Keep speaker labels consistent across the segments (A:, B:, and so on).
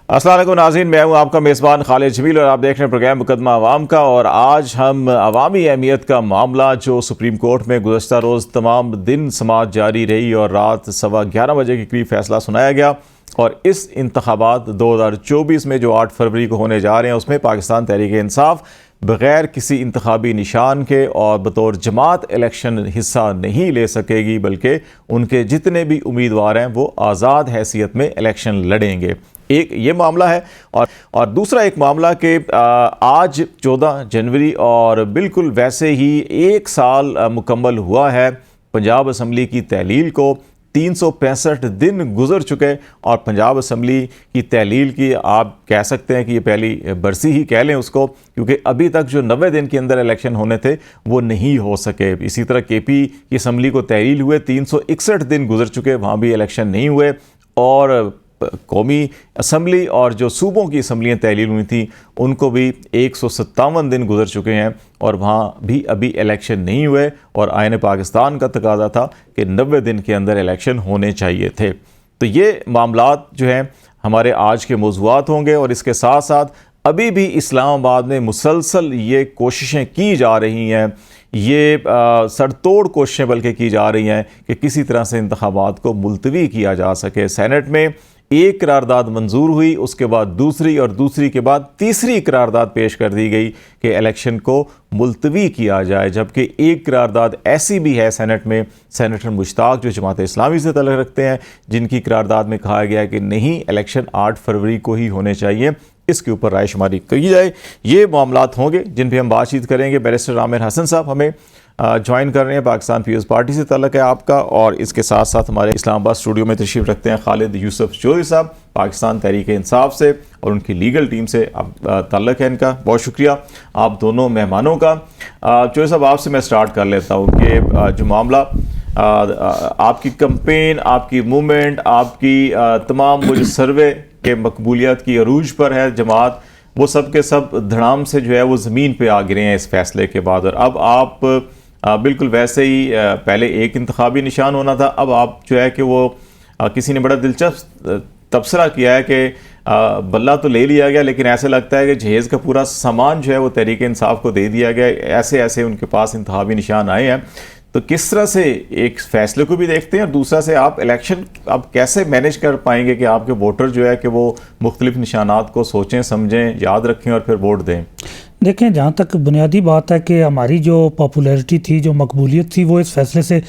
A: अस्सलाम वालेकुम नाज़रीन, मैं हूं आपका मेज़बान खालिद जमील और आप देख रहे हैं प्रोग्राम मुकदमा अवाम का। और आज हम अवामी अहमियत का मामला जो सुप्रीम कोर्ट में गुज़श्ता रोज़ तमाम दिन समाअत जारी रही और रात 11:15 बजे के करीब फैसला सुनाया गया। और इस इंतखाबात 2024 में जो 8 फरवरी को होने जा रहे हैं उसमें पाकिस्तान तहरीक इंसाफ बग़ैर किसी इंतखाबी निशान के और बतौर जमात इलेक्शन हिस्सा नहीं ले सकेगी, बल्कि उनके जितने भी उम्मीदवार हैं वो आज़ाद हैसियत में इलेक्शन लड़ेंगे। एक ये मामला है और दूसरा एक मामला कि आज 14 जनवरी और बिल्कुल वैसे ही 1 साल मुकम्मल हुआ है पंजाब असम्बली की तहलील को। 365 दिन गुजर चुके और पंजाब असम्बली की तहलील की आप कह सकते हैं कि ये पहली बरसी ही कह लें उसको, क्योंकि अभी तक जो 90 दिन के अंदर इलेक्शन होने थे वो नहीं हो सके। इसी तरह केपी की असम्बली को तहलील हुए 361 दिन गुजर चुके, वहाँ भी इलेक्शन नहीं हुए। और कौमी असम्बली और जो सूबों की असम्बलियाँ तहलील हुई थी उनको भी 157 दिन गुजर चुके हैं और वहाँ भी अभी इलेक्शन नहीं हुए। और आईन पाकिस्तान का तकाजा था कि 90 दिन के अंदर इलेक्शन होने चाहिए थे। तो ये मामलात जो हैं हमारे आज के मौज़ूआत होंगे। और इसके साथ साथ अभी भी इस्लामाबाद में मुसलसल ये कोशिशें की जा रही हैं, ये सरतोड़ कोशिशें बल्कि की जा रही हैं कि किसी तरह से इंतखाबात को मुलतवी किया जा सके। सेनेट में एक करारदाद मंजूर हुई, उसके बाद दूसरी और दूसरी के बाद तीसरी करारदाद पेश कर दी गई कि इलेक्शन को मुलतवी किया जाए। जबकि एक करारदाद ऐसी भी है सेनेट में, सेनेटर मुश्ताक जो जमात इस्लामी से तल्लुक़ रखते हैं, जिनकी करारदाद में कहा गया है कि नहीं, इलेक्शन 8 फरवरी को ही होने चाहिए, इसके ऊपर राय शुमारी की जाए। ये मामलात होंगे जिन पर हम बातचीत करेंगे। बैरिस्टर आमिर हसन साहब हमें ज्वाइन कर रहे हैं, पाकिस्तान पीपल्स पार्टी से ताल्लुक़ है आपका। और इसके साथ साथ हमारे इस्लामाबाद स्टूडियो में तशरीफ़ रखते हैं खालिद यूसुफ चौधरी साहब, पाकिस्तान तहरीक इंसाफ से और उनकी लीगल टीम से ताल्लुक़ है इनका। बहुत शुक्रिया आप दोनों मेहमानों का। चौधरी साहब, आपसे मैं स्टार्ट कर लेता हूँ कि जो मामला आपकी कंपेन, आपकी मूवमेंट, आपकी तमाम वो जो सर्वे के मकबूलियत की अरूज पर है जमात, वो सब के सब धड़ाम से जो है वो ज़मीन पे आ गिरे हैं इस फैसले के बाद। और अब आप बिल्कुल वैसे ही पहले एक इंतखाबी निशान होना था, अब आप जो है कि वो किसी ने बड़ा दिलचस्प तबसरा किया है कि बल्ला तो ले लिया गया, लेकिन ऐसे लगता है कि जहेज़ का पूरा सामान जो है वो तहरीक इंसाफ को दे दिया गया। ऐसे ऐसे उनके पास इंतखाबी निशान आए हैं। तो किस तरह से एक फ़ैसले को भी देखते हैं और दूसरा से आप इलेक्शन अब कैसे मैनेज कर पाएंगे कि आपके वोटर जो है कि वो मुख्तलिफ निशानात को सोचें, समझें, याद रखें और फिर वोट दें?
B: देखें, जहाँ तक बुनियादी बात है कि हमारी जो पॉपुलैरिटी थी, जो मकबूलियत थी, वो इस फैसले से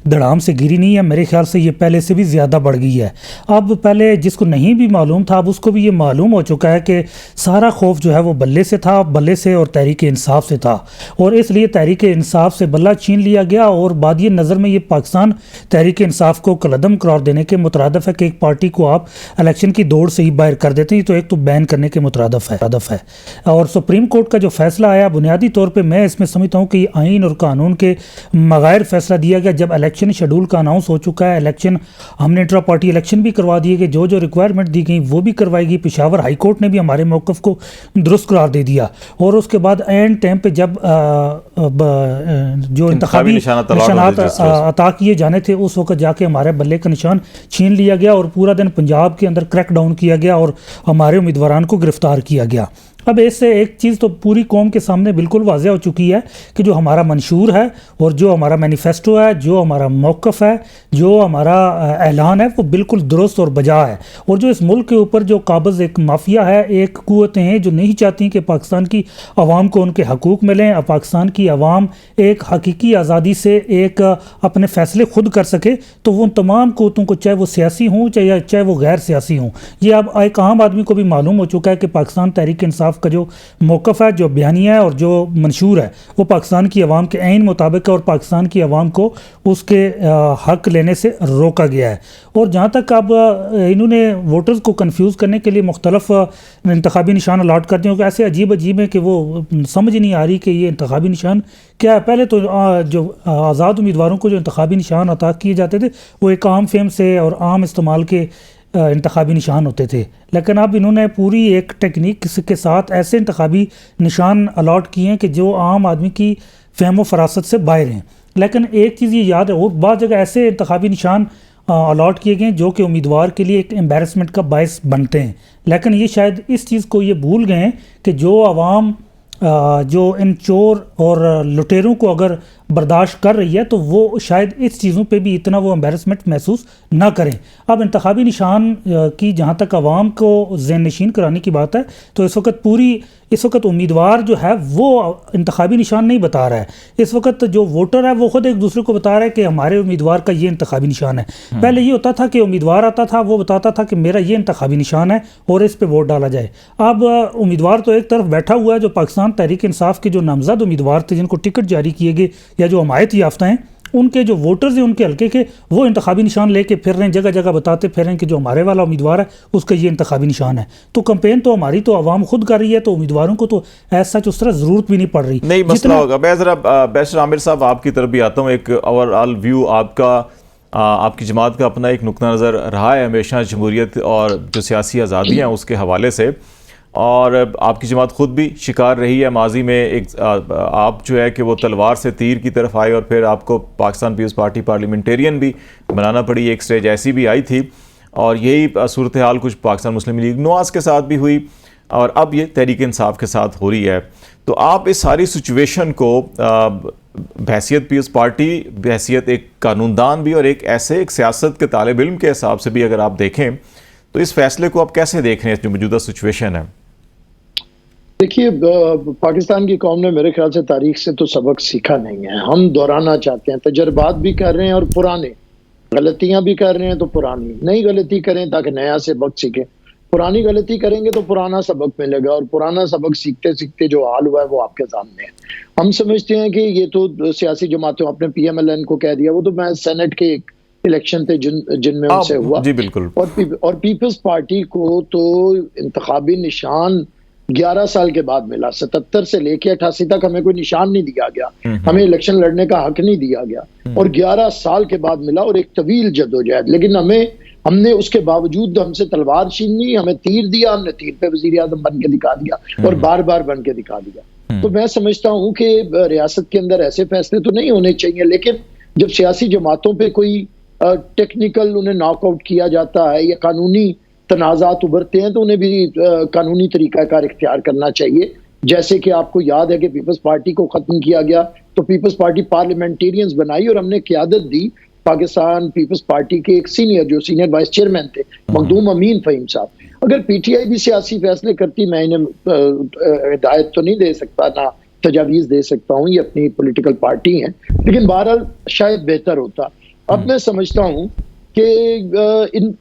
B: धड़ाम से गिरी नहीं है। मेरे ख्याल से ये पहले से भी ज़्यादा बढ़ गई है। अब पहले जिसको नहीं भी मालूम था, अब उसको भी ये मालूम हो चुका है कि सारा खौफ जो है वो बल्ले से था, बल्ले से और तहरीक इंसाफ से था। और इसलिए तहरीक इंसाफ से बल्ला छीन लिया गया। और बाद ये नज़र में ये पाकिस्तान तहरीक इंसाफ को कलदम करार देने के मुतरादफ़ है कि एक पार्टी को आप इलेक्शन की दौड़ से ही बाहर कर देते हैं। तो एक तो बैन करने के मुतरादफ़ है। और सुप्रीम कोर्ट का जो फैसला आया, बुनियादी तौर पे मैं इसमें समझता हूँ कि आइन और कानून के बगैर फैसला दिया गया। जब इलेक्शन शेड्यूल का अनाउंस हो चुका है, इलेक्शन हमने इंट्रा पार्टी इलेक्शन भी करवा दिए गए, जो जो रिक्वायरमेंट दी गई वो भी करवाएगी। पेशावर हाई कोर्ट ने भी हमारे मौक़िफ़ को दुरुस्त करार दे दिया। और उसके बाद एंड टाइम पे जब जो इंतखाबी निशानात अता किए जाने थे, उस वक्त जाके हमारे बल्ले का निशान छीन लिया गया और पूरा दिन पंजाब के अंदर क्रैकडाउन किया गया और हमारे उम्मीदवारान को गिरफ्तार किया गया। अब इससे एक चीज़ तो पूरी कौम के सामने बिल्कुल वाज़ेह हो चुकी है कि जो हमारा मंशूर है और जो हमारा मैनिफेस्टो है, जो हमारा मौक़िफ़ है, जो हमारा ऐलान है, वो बिल्कुल दुरुस्त और बजा है। और जो इस मुल्क के ऊपर जो काबिज़ एक माफिया है, एक क़ुव्वतें हैं जो नहीं चाहती कि पाकिस्तान की आवाम को उनके हकूक़ मिलें, पाकिस्तान की आवाम एक हकीकी आज़ादी से एक अपने फ़ैसले खुद कर सके, तो वो उन तमाम क़ुव्वतों को, चाहे वो सियासी हों चाहे वो गैर सियासी हों, ये अब एक आम आदमी को भी मालूम हो चुका है कि पाकिस्तान तहरीक इंसाफ का जो मौक़िफ़ है, जो बयानिया है और जो मंशूर है, वो पाकिस्तान की आवाम के ऐन मुताबिक है और पाकिस्तान की आवाम को उसके हक लेने से रोका गया है। और जहाँ तक अब इन्होंने वोटर्स को कंफ्यूज करने के लिए मुख्तलिफ इंतखाबी निशान अलाट करते हैं, ऐसे अजीब अजीब है कि वो समझ नहीं आ रही कि ये इंतखाबी निशान क्या है। पहले तो जो आज़ाद उम्मीदवारों को जो इंतखाबी निशान अता किए जाते थे वो एक आम फेम से और आम इस्तेमाल के इंतखाबी निशान होते थे, लेकिन अब इन्होंने पूरी एक टेक्निक के साथ ऐसे इंतखाबी निशान अलाट किए हैं कि जो आम आदमी की फ़हम व फरासत से बाहर हैं। लेकिन एक चीज़ ये याद है, और बाद जगह ऐसे इंतखाबी निशान अलॉट किए गए जो कि उम्मीदवार के लिए एक एम्बैरसमेंट का बायस बनते हैं। लेकिन ये शायद इस चीज़ को ये भूल गए हैं कि जो आवाम जो इन चोर और लुटेरों को अगर बर्दाश्त कर रही है तो वो शायद इस चीज़ों पे भी इतना वो एम्बैरसमेंट महसूस ना करें। अब इंतखाबी निशान की जहाँ तक आवाम को ज़हन नशीन कराने की बात है तो इस वक्त उम्मीदवार जो है वो इंतखाबी निशान नहीं बता रहा है। इस वक्त जो वोटर है वो खुद एक दूसरे को बता रहा है कि हमारे उम्मीदवार का ये इंतखाबी निशान है। पहले ये होता था कि उम्मीदवार आता था, वो बताता था कि मेरा ये इंतखाबी निशान है और इस पे वोट डाला जाए। अब उम्मीदवार तो एक तरफ बैठा हुआ है, जो पाकिस्तान तहरीक इंसाफ के जो नामजद उम्मीदवार थे जिनको टिकट जारी किए गए या जो हमायत याफ्ता हैं, उनके जो वोटर्स हैं उनके हल्के के वो इंतखाबी निशान लेके फिर रहे हैं, जगह जगह बताते फिर रहे हैं कि जो हमारे वाला उम्मीदवार है उसका ये इंतखाबी निशान है। तो कैंपेन तो हमारी तो आवाम खुद कर रही है, तो उम्मीदवारों को तो ऐसा उस तरह ज़रूरत भी नहीं पड़ रही।
A: नहीं मसला होगा। मैं ज़रा बैरिस्टर आमिर साहब आपकी तरफ भी आता हूँ। एक ओवरऑल व्यू आपकी जमात का अपना एक नुक्ता नज़र रहा है हमेशा जमहूरियत और जो सियासी आज़ादियाँ उसके हवाले से, और आपकी जमात खुद भी शिकार रही है माजी में। एक आप जो है कि वो तलवार से तीर की तरफ आए और फिर आपको पाकिस्तान पीपल्स पार्टी पार्लियामेंटेरियन भी बनाना पड़ी, एक स्टेज ऐसी भी आई थी। और यही सूरत हाल कुछ पाकिस्तान मुस्लिम लीग नवाज़ के साथ भी हुई और अब ये तहरीक इंसाफ के साथ हो रही है। तो आप इस सारी सिचुएशन को बहैसियत पीपल्स पार्टी, बहैसियत एक कानूनदान भी और एक सियासत के तालिब इल्म के हिसाब से भी अगर आप देखें तो इस फैसले को आप कैसे देख रहे हैं जो मौजूदा सिचुएशन है?
C: देखिए, पाकिस्तान की कौम ने मेरे ख्याल से तारीख से तो सबक सीखा नहीं है। हम दोहराना चाहते हैं, तजर्बात भी कर रहे हैं और पुराने गलतियां भी कर रहे हैं, तो पुरानी नई गलती करें ताकि नया सबक सीखें। पुरानी गलती करेंगे तो पुराना सबक मिलेगा, और पुराना सबक सीखते सीखते जो हाल हुआ है वो आपके सामने है। हम समझते हैं कि ये तो सियासी जमातों, आपने PMLN को कह दिया, वो तो मैं सेनेट के इलेक्शन थे जिनमें उनसे हुआ
A: जी बिल्कुल।
C: और पीपल्स पार्टी को तो इंतखाबी निशान 11 साल के बाद मिला। 77 से लेके 88 तक हमें कोई निशान नहीं दिया गया, हमें इलेक्शन लड़ने का हक नहीं दिया गया, और 11 साल के बाद मिला, और एक तवील जद्दोजहद। लेकिन हमने उसके बावजूद हमसे तलवार छीन ली, हमें तीर दिया, हमने तीर पे वजीर आजम बन के दिखा दिया और बार बार बन के दिखा दिया। तो मैं समझता हूं कि रियासत के अंदर ऐसे फैसले तो नहीं होने चाहिए, लेकिन जब सियासी जमातों पे कोई टेक्निकल उन्हें नॉकआउट किया जाता है या कानूनी तनाज़ात उभरते हैं तो उन्हें भी कानूनी तरीकाकार इख्तियार करना चाहिए। जैसे कि आपको याद है कि पीपल्स पार्टी को खत्म किया गया तो पीपल्स पार्टी पार्लियामेंटेरियंस बनाई और हमने क़यादत दी पाकिस्तान पीपल्स पार्टी के एक सीनियर वाइस चेयरमैन थे मखदूम अमीन फ़हीम साहब। अगर PTI भी सियासी फैसले करती, मैं इन्हें हिदायत तो नहीं दे सकता, ना तजावीज़ दे सकता हूँ, ये अपनी पॉलिटिकल पार्टी हैं, लेकिन बहरहाल शायद बेहतर होता। अब मैं समझता हूँ कि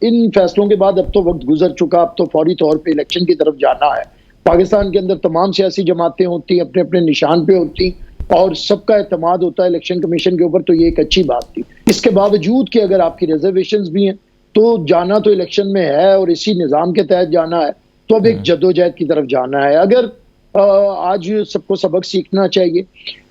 C: इन फैसलों के बाद अब तो वक्त गुजर चुका, अब तो फौरी तौर पे इलेक्शन की तरफ जाना है। पाकिस्तान के अंदर तमाम सियासी जमातें होती, अपने अपने निशान पे होती और सबका एतमाद होता है इलेक्शन कमीशन के ऊपर, तो ये एक अच्छी बात थी। इसके बावजूद कि अगर आपकी रिजर्वेशंस भी हैं तो जाना तो इलेक्शन में है और इसी निज़ाम के तहत जाना है, तो अब एक जद्दोजहद की तरफ जाना है। अगर आज सबको सबक सीखना चाहिए।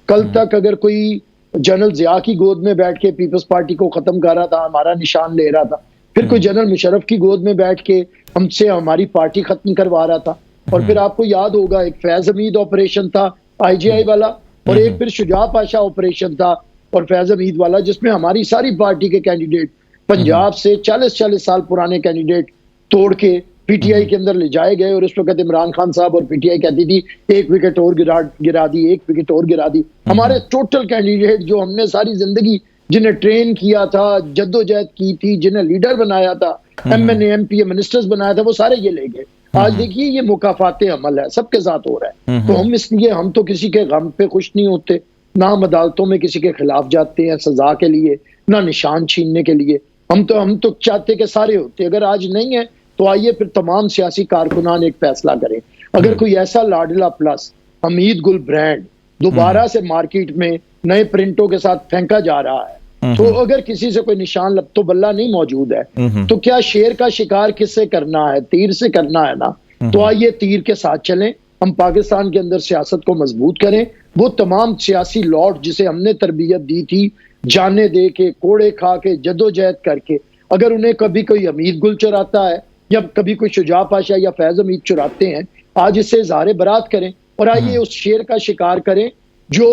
C: कल तक अगर कोई जनरल जिया की गोद में बैठ के पीपल्स पार्टी को खत्म कर रहा था, हमारा निशान ले रहा था, फिर कोई जनरल मुशर्रफ की गोद में बैठ के हमसे हमारी पार्टी खत्म करवा रहा था, और फिर आपको याद होगा एक फैज हमीद ऑपरेशन था IGI वाला, और एक फिर शुजा पाशा ऑपरेशन था और फैज हमीद वाला, जिसमें हमारी सारी पार्टी के कैंडिडेट पंजाब से 40-40 साल पुराने कैंडिडेट तोड़ के PTI के अंदर ले जाए गए। और उस वक्त इमरान खान साहब और PTI कहती थी 1 विकेट और गिरा दी, 1 विकेट और गिरा दी। हमारे टोटल कैंडिडेट जो हमने सारी जिंदगी जिन्हें ट्रेन किया था, जद्दोजहद की थी, जिन्हें लीडर बनाया था, MNA MP मिनिस्टर्स बनाया था, वो सारे ये ले गए। आज देखिए ये मुकाफाते अमल है, सबके साथ हो रहा है। तो हम इसलिए हम तो किसी के गम पे खुश नहीं होते, ना हम अदालतों में किसी के खिलाफ जाते हैं सजा के लिए, ना निशान छीनने के लिए। हम तो चाहते कि सारे होते। अगर आज नहीं है तो आइए फिर तमाम सियासी कारकुनान एक फैसला करें। अगर कोई ऐसा लाडला प्लस हमीद गुल ब्रांड दोबारा से मार्केट में नए प्रिंटों के साथ फेंका जा रहा है, तो अगर किसी से कोई निशान तो बल्ला नहीं मौजूद है, तो क्या शेर का शिकार किससे करना है? तीर से करना है ना। तो आइए तीर के साथ चलें, हम पाकिस्तान के अंदर सियासत को मजबूत करें। वो तमाम सियासी लॉर्ड जिसे हमने तरबियत दी थी, जाने दे के, कोड़े खा के, जद्दोजहद करके, अगर उन्हें कभी कोई हमीद गुल चुराता है या कभी कोई शुजा पाशा या फैज हमीद चुराते हैं, आज इससे इज़हार बरात करें और आइए उस शेर का शिकार करें जो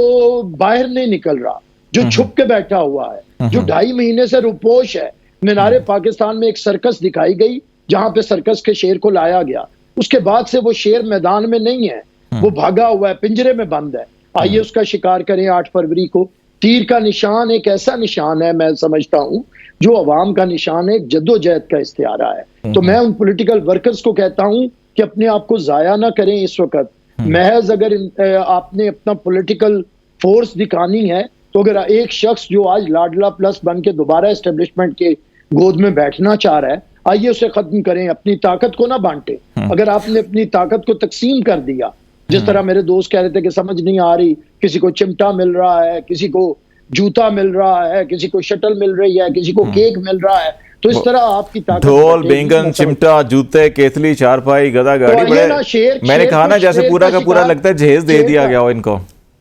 C: बाहर नहीं निकल रहा, जो छुप के बैठा हुआ है, जो 2.5 महीने से रुपोश है। मीनारे पाकिस्तान में एक सर्कस दिखाई गई, जहां पे सर्कस के शेर को लाया गया। उसके बाद से वो शेर मैदान में नहीं है, वो भागा हुआ है, पिंजरे में बंद है। आइए उसका शिकार करें 8 फरवरी को। तीर का निशान एक ऐसा निशान है, मैं समझता हूं, जो अवाम का निशान है, एक जद्दोजहद का इस्तियारा है। तो मैं उन पॉलिटिकल वर्कर्स को कहता हूं कि अपने आप को जाया ना करें इस वक्त। महज अगर आपने अपना पॉलिटिकल फोर्स दिखानी है, तो अगर एक शख्स जो आज लाडला प्लस बन के दोबारा एस्टेब्लिशमेंट के गोद में बैठना चाह रहा है, आइए उसे खत्म करें। अपनी ताकत को ना बांटे। अगर आपने अपनी ताकत को तकसीम कर दिया, जिस तरह मेरे दोस्त कह रहे थे कि समझ नहीं आ रही, किसी को चिमटा मिल रहा है, किसी को जूता मिल रहा है, किसी को शटल मिल रही है, किसी को केक मिल रहा है, तो इस तरह आपकी ताकत,
A: ढोल, बैंगन, चिमटा, जूते, केतली, चारपाई, गधा, गाड़ी, बड़े मैंने कहा ना जैसे पूरा का पूरा लगता है जहेज दे दिया गया हो इनको।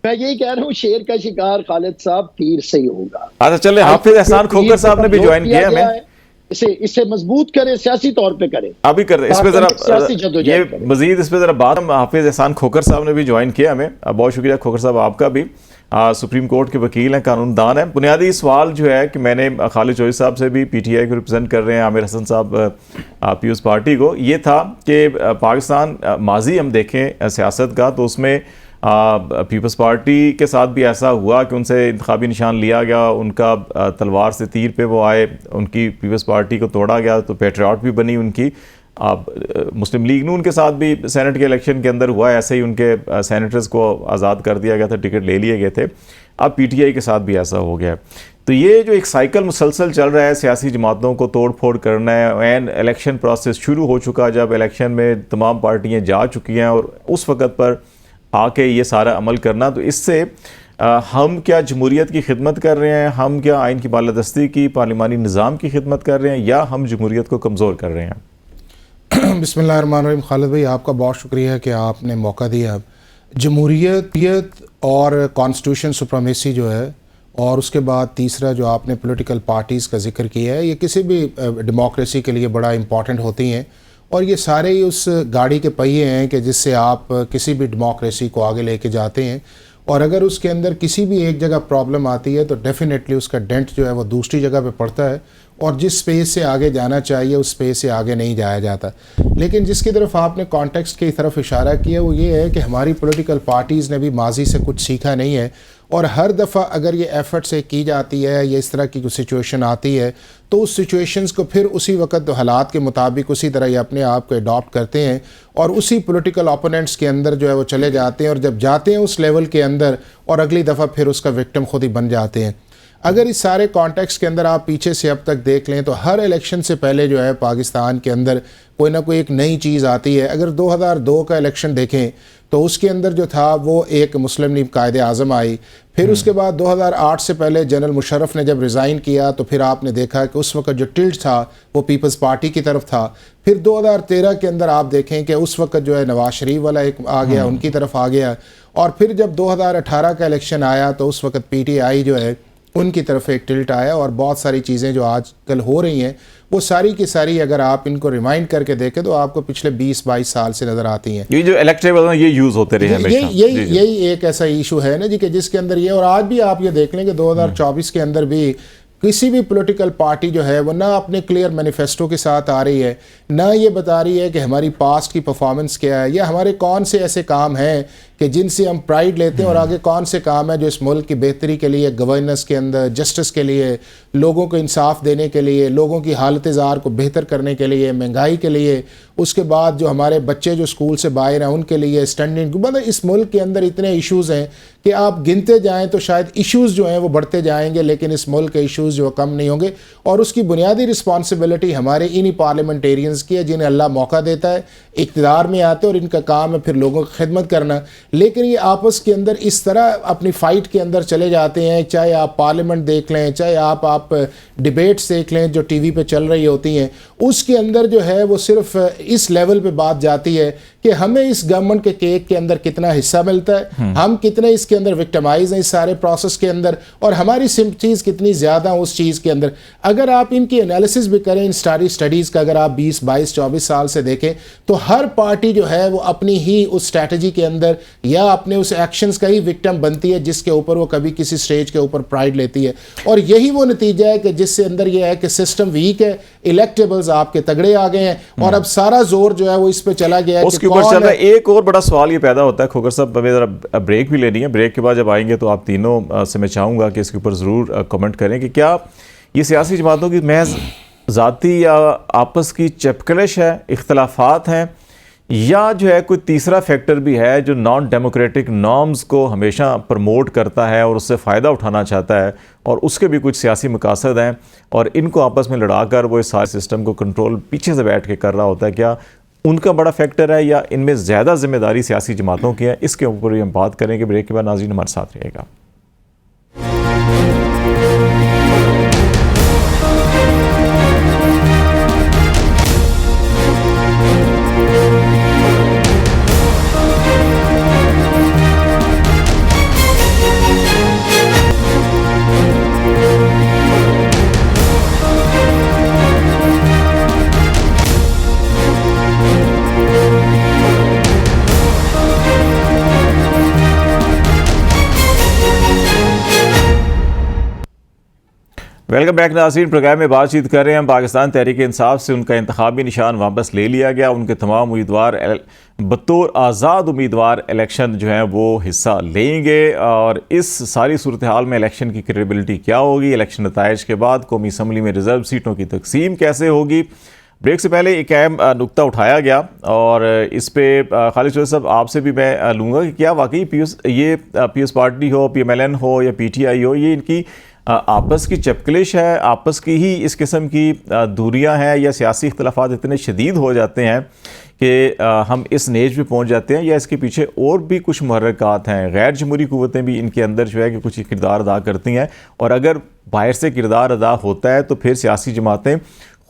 C: मैं यही कह रहा हूँ, शेर का शिकार खालिद साहब तीर से ही होगा।
A: अच्छा चले, हाफिज एहसान खोकर साहब ने भी ज्वाइन किया हमें।
C: इसे मजबूत करें, सियासी तौर पे करें,
A: अभी कर रहे इस पे जरा ये मजीद इस पे जरा बात। हाफिज एहसान खोकर साहब ने भी ज्वाइन किया हमें, बहुत शुक्रिया खोकर साहब आपका भी। सुप्रीम कोर्ट के वकील हैं, कानूनदान हैं। बुनियादी सवाल जो है कि मैंने खालिद चौधरी साहब से भी पीटीआई को रिप्रेजेंट कर रहे हैं, आमिर हसन साहब पीपल्स पार्टी को, ये था कि पाकिस्तान माजी हम देखें सियासत का, तो उसमें पीपल्स पार्टी के साथ भी ऐसा हुआ कि उनसे इंतखाबी निशान लिया गया, उनका तलवार से तीर पे वो आए, उनकी पीपल्स पार्टी को तोड़ा गया, तो पैट्रियट भी बनी उनकी। मुस्लिम लीग नून के साथ भी सेनेट के इलेक्शन के अंदर हुआ, ऐसे ही उनके सेनेटर्स को आज़ाद कर दिया गया था, टिकट ले लिए गए थे। अब पीटीआई के साथ भी ऐसा हो गया है। तो ये जो एक साइकिल मुसलसल चल रहा है, सियासी जमातों को तोड़ फोड़ करना है, एंड इलेक्शन प्रोसेस शुरू हो चुका, जब इलेक्शन में तमाम पार्टियाँ जा चुकी हैं और उस वक़्त पर आके ये सारा अमल करना, तो इससे हम क्या जमहूरियत की खिदमत कर रहे हैं, हम क्या आइन की बालादस्ती की, पार्लिमानी निज़ाम की खिदमत कर रहे हैं, या हम जमहूरियत को कमज़ोर कर रहे हैं?
D: बिस्मिल्लाहिर्रहमानिर्रहीम। खालिद भाई, आपका बहुत शुक्रिया कि आपने मौका दिया। जमहूरियत और कॉन्स्टिट्यूशन सुप्रीमेसी जो है, और उसके बाद तीसरा जो आपने पॉलिटिकल पार्टीज़ का जिक्र किया है, ये किसी भी डेमोक्रेसी के लिए बड़ा इंपॉर्टेंट होती हैं, और ये सारे ही उस गाड़ी के पहिए हैं कि जिससे आप किसी भी डेमोक्रेसी को आगे लेके जाते हैं। और अगर उसके अंदर किसी भी एक जगह प्रॉब्लम आती है, तो डेफिनेटली उसका डेंट जो है वो दूसरी जगह पे पड़ता है, और जिस स्पेस से आगे जाना चाहिए उस स्पेस से आगे नहीं जाया जाता। लेकिन जिसकी तरफ आपने कॉन्टेक्स्ट की तरफ इशारा किया, वो ये है कि हमारी पॉलिटिकल पार्टीज़ ने भी माजी से कुछ सीखा नहीं है, और हर दफ़ा अगर ये एफ़र्ट से की जाती है या इस तरह की कोई सिचुएशन आती है, तो उस सिचुएशंस को फिर उसी वक्त हालात के मुताबिक उसी तरह ये अपने आप को अडॉप्ट करते हैं, और उसी पॉलिटिकल ओपोनेंट्स के अंदर जो है वो चले जाते हैं, और जब जाते हैं उस लेवल के अंदर, और अगली दफ़ा फिर उसका विक्टिम खुद ही बन जाते हैं। अगर इस सारे कॉन्टेक्स्ट के अंदर आप पीछे से अब तक देख लें, तो हर इलेक्शन से पहले जो है पाकिस्तान के अंदर कोई ना कोई एक नई चीज़ आती है। अगर 2002 का इलेक्शन देखें, तो उसके अंदर जो था वो एक मुस्लिम लीग कायदे आज़म आई। फिर उसके बाद 2008 से पहले जनरल मुशर्रफ ने जब रिज़ाइन किया, तो फिर आपने देखा कि उस वक्त जो टिल्ट था वो पीपल्स पार्टी की तरफ था। फिर 2013 के अंदर आप देखें कि उस वक्त जो है नवाज शरीफ वाला एक आ गया, उनकी तरफ आ गया। और फिर जब 2018 का इलेक्शन आया, तो उस वक्त पीटीआई जो है उनकी तरफ एक टिल्ट आया, और बहुत सारी चीज़ें जो आजकल हो रही हैं वो सारी की सारी अगर आप इनको रिमाइंड करके देखें, तो आपको पिछले 20-22 साल से नज़र आती हैं।
A: ये जो इलेक्टेबल ये यूज़ होते रहे हमेशा,
D: यही एक ऐसा इशू है ना जी, कि जिसके अंदर ये, और आज भी आप ये देख लें कि 2024 के अंदर भी किसी भी पॉलिटिकल पार्टी जो है वो ना अपने क्लियर मैनिफेस्टो के साथ आ रही है, ना ये बता रही है कि हमारी पास्ट की परफॉर्मेंस क्या है, या हमारे कौन से ऐसे काम हैं कि जिनसे हम प्राइड लेते हैं, और आगे कौन से काम है जो इस मुल्क की बेहतरी के लिए, गवर्नेंस के अंदर, जस्टिस के लिए, लोगों को इंसाफ देने के लिए, लोगों की हालत ज़ार को बेहतर करने के लिए, महंगाई के लिए, उसके बाद जो हमारे बच्चे जो स्कूल से बाहर हैं उनके लिए, स्टैंडिंग, मतलब इस मुल्क के अंदर इतने इश्यूज़ हैं कि आप गिनते जाएँ तो शायद इश्यूज़ जो हैं वो बढ़ते जाएंगे, लेकिन इस मुल्क के इश्यूज़ जो कम नहीं होंगे। और उसकी बुनियादी रिस्पॉन्सिबिलिटी हमारे इन्हीं पार्लियामेंटेरियंस की है, जिन्हें अल्लाह मौका देता है, इक़्तिदार में आते हैं, और इनका काम है फिर लोगों की खिदमत करना। लेकिन ये आपस के अंदर इस तरह अपनी फ़ाइट के अंदर चले जाते हैं, चाहे आप पार्लियामेंट देख लें, चाहे आप डिबेट्स देख लें जो टीवी पे चल रही होती हैं, उसके अंदर जो है वो सिर्फ इस लेवल पे बात जाती है कि हमें इस गवर्नमेंट के केक के अंदर कितना हिस्सा मिलता है, हम कितने इसके अंदर विक्टिमाइज हैं इस सारे प्रोसेस के अंदर, और हमारी सिंपथीज़ कितनी ज़्यादा उस चीज़ के अंदर। अगर आप इनकी एनालिसिस भी करें, इन सारी स्टडीज़ का अगर आप 20, 22, 24 साल से देखें, तो हर पार्टी जो है वो अपनी ही उस स्ट्रैटेजी के अंदर या अपने उस एक्शंस का ही विक्टिम बनती है जिसके ऊपर वो कभी किसी स्टेज के ऊपर प्राइड लेती है। और यही वो नतीजा है कि जिससे अंदर ये है कि सिस्टम वीक है, इलेक्टेबल्स आपके तगड़े आ गए हैं और अब सारा जोर जो है वो इस पे चला गया है।
A: उसके ऊपर चल रहा है। एक और बड़ा सवाल ये पैदा होता है खोकर साहब, हमें जरा ब्रेक भी लेनी है, ब्रेक के बाद जब आएंगे तो आप तीनों से मैं चाहूँगा कि इसके ऊपर ज़रूर कमेंट करें कि क्या ये सियासी जमातों की महज ज़ाती या आपस की चपकलिश है, इख्तलाफात हैं, या जो है कोई तीसरा फैक्टर भी है जो नॉन डेमोक्रेटिक नॉर्म्स को हमेशा प्रमोट करता है और उससे फ़ायदा उठाना चाहता है और उसके भी कुछ सियासी मकासद हैं और इनको आपस में लड़ाकर वो इस सारे सिस्टम को कंट्रोल पीछे से बैठ के कर रहा होता है। क्या उनका बड़ा फैक्टर है या इनमें ज़्यादा जिम्मेदारी सियासी जमातों की है? इसके ऊपर भी हम बात करेंगे। ब्रेक के बाद नाज़रीन हमारे साथ रहेगा। वेलकम बैक नाज़रीन। प्रोग्राम में बातचीत कर रहे हैं हम पाकिस्तान तहरीक इंसाफ से। उनका इंतखाबी निशान वापस ले लिया गया। उनके तमाम उम्मीदवार बतौर आज़ाद उम्मीदवार इलेक्शन जो है वो हिस्सा लेंगे और इस सारी सूरत हाल में इलेक्शन की क्रेडिबिलिटी क्या होगी, इलेक्शन नताइज के बाद कौमी असम्बली में रिजर्व सीटों की तकसीम कैसे होगी। ब्रेक से पहले एक अहम नुक्ता उठाया गया और इस पर खालिद चौधरी साहब आपसे भी मैं लूँगा कि क्या वाकई पीएस पार्टी हो, PMLN हो या PTI हो, ये इनकी आपस की चपकलिश है, आपस की ही इस किस्म की दूरियां हैं या सियासी इख्तलाफात इतने शदीद हो जाते हैं कि हम इस नेज पे पहुंच जाते हैं, या इसके पीछे और भी कुछ मुहर्रिकात हैं, गैर जमहूरी कुव्वतें भी इनके अंदर जो है कि कुछ किरदार अदा करती हैं, और अगर बाहर से किरदार अदा होता है तो फिर सियासी जमातें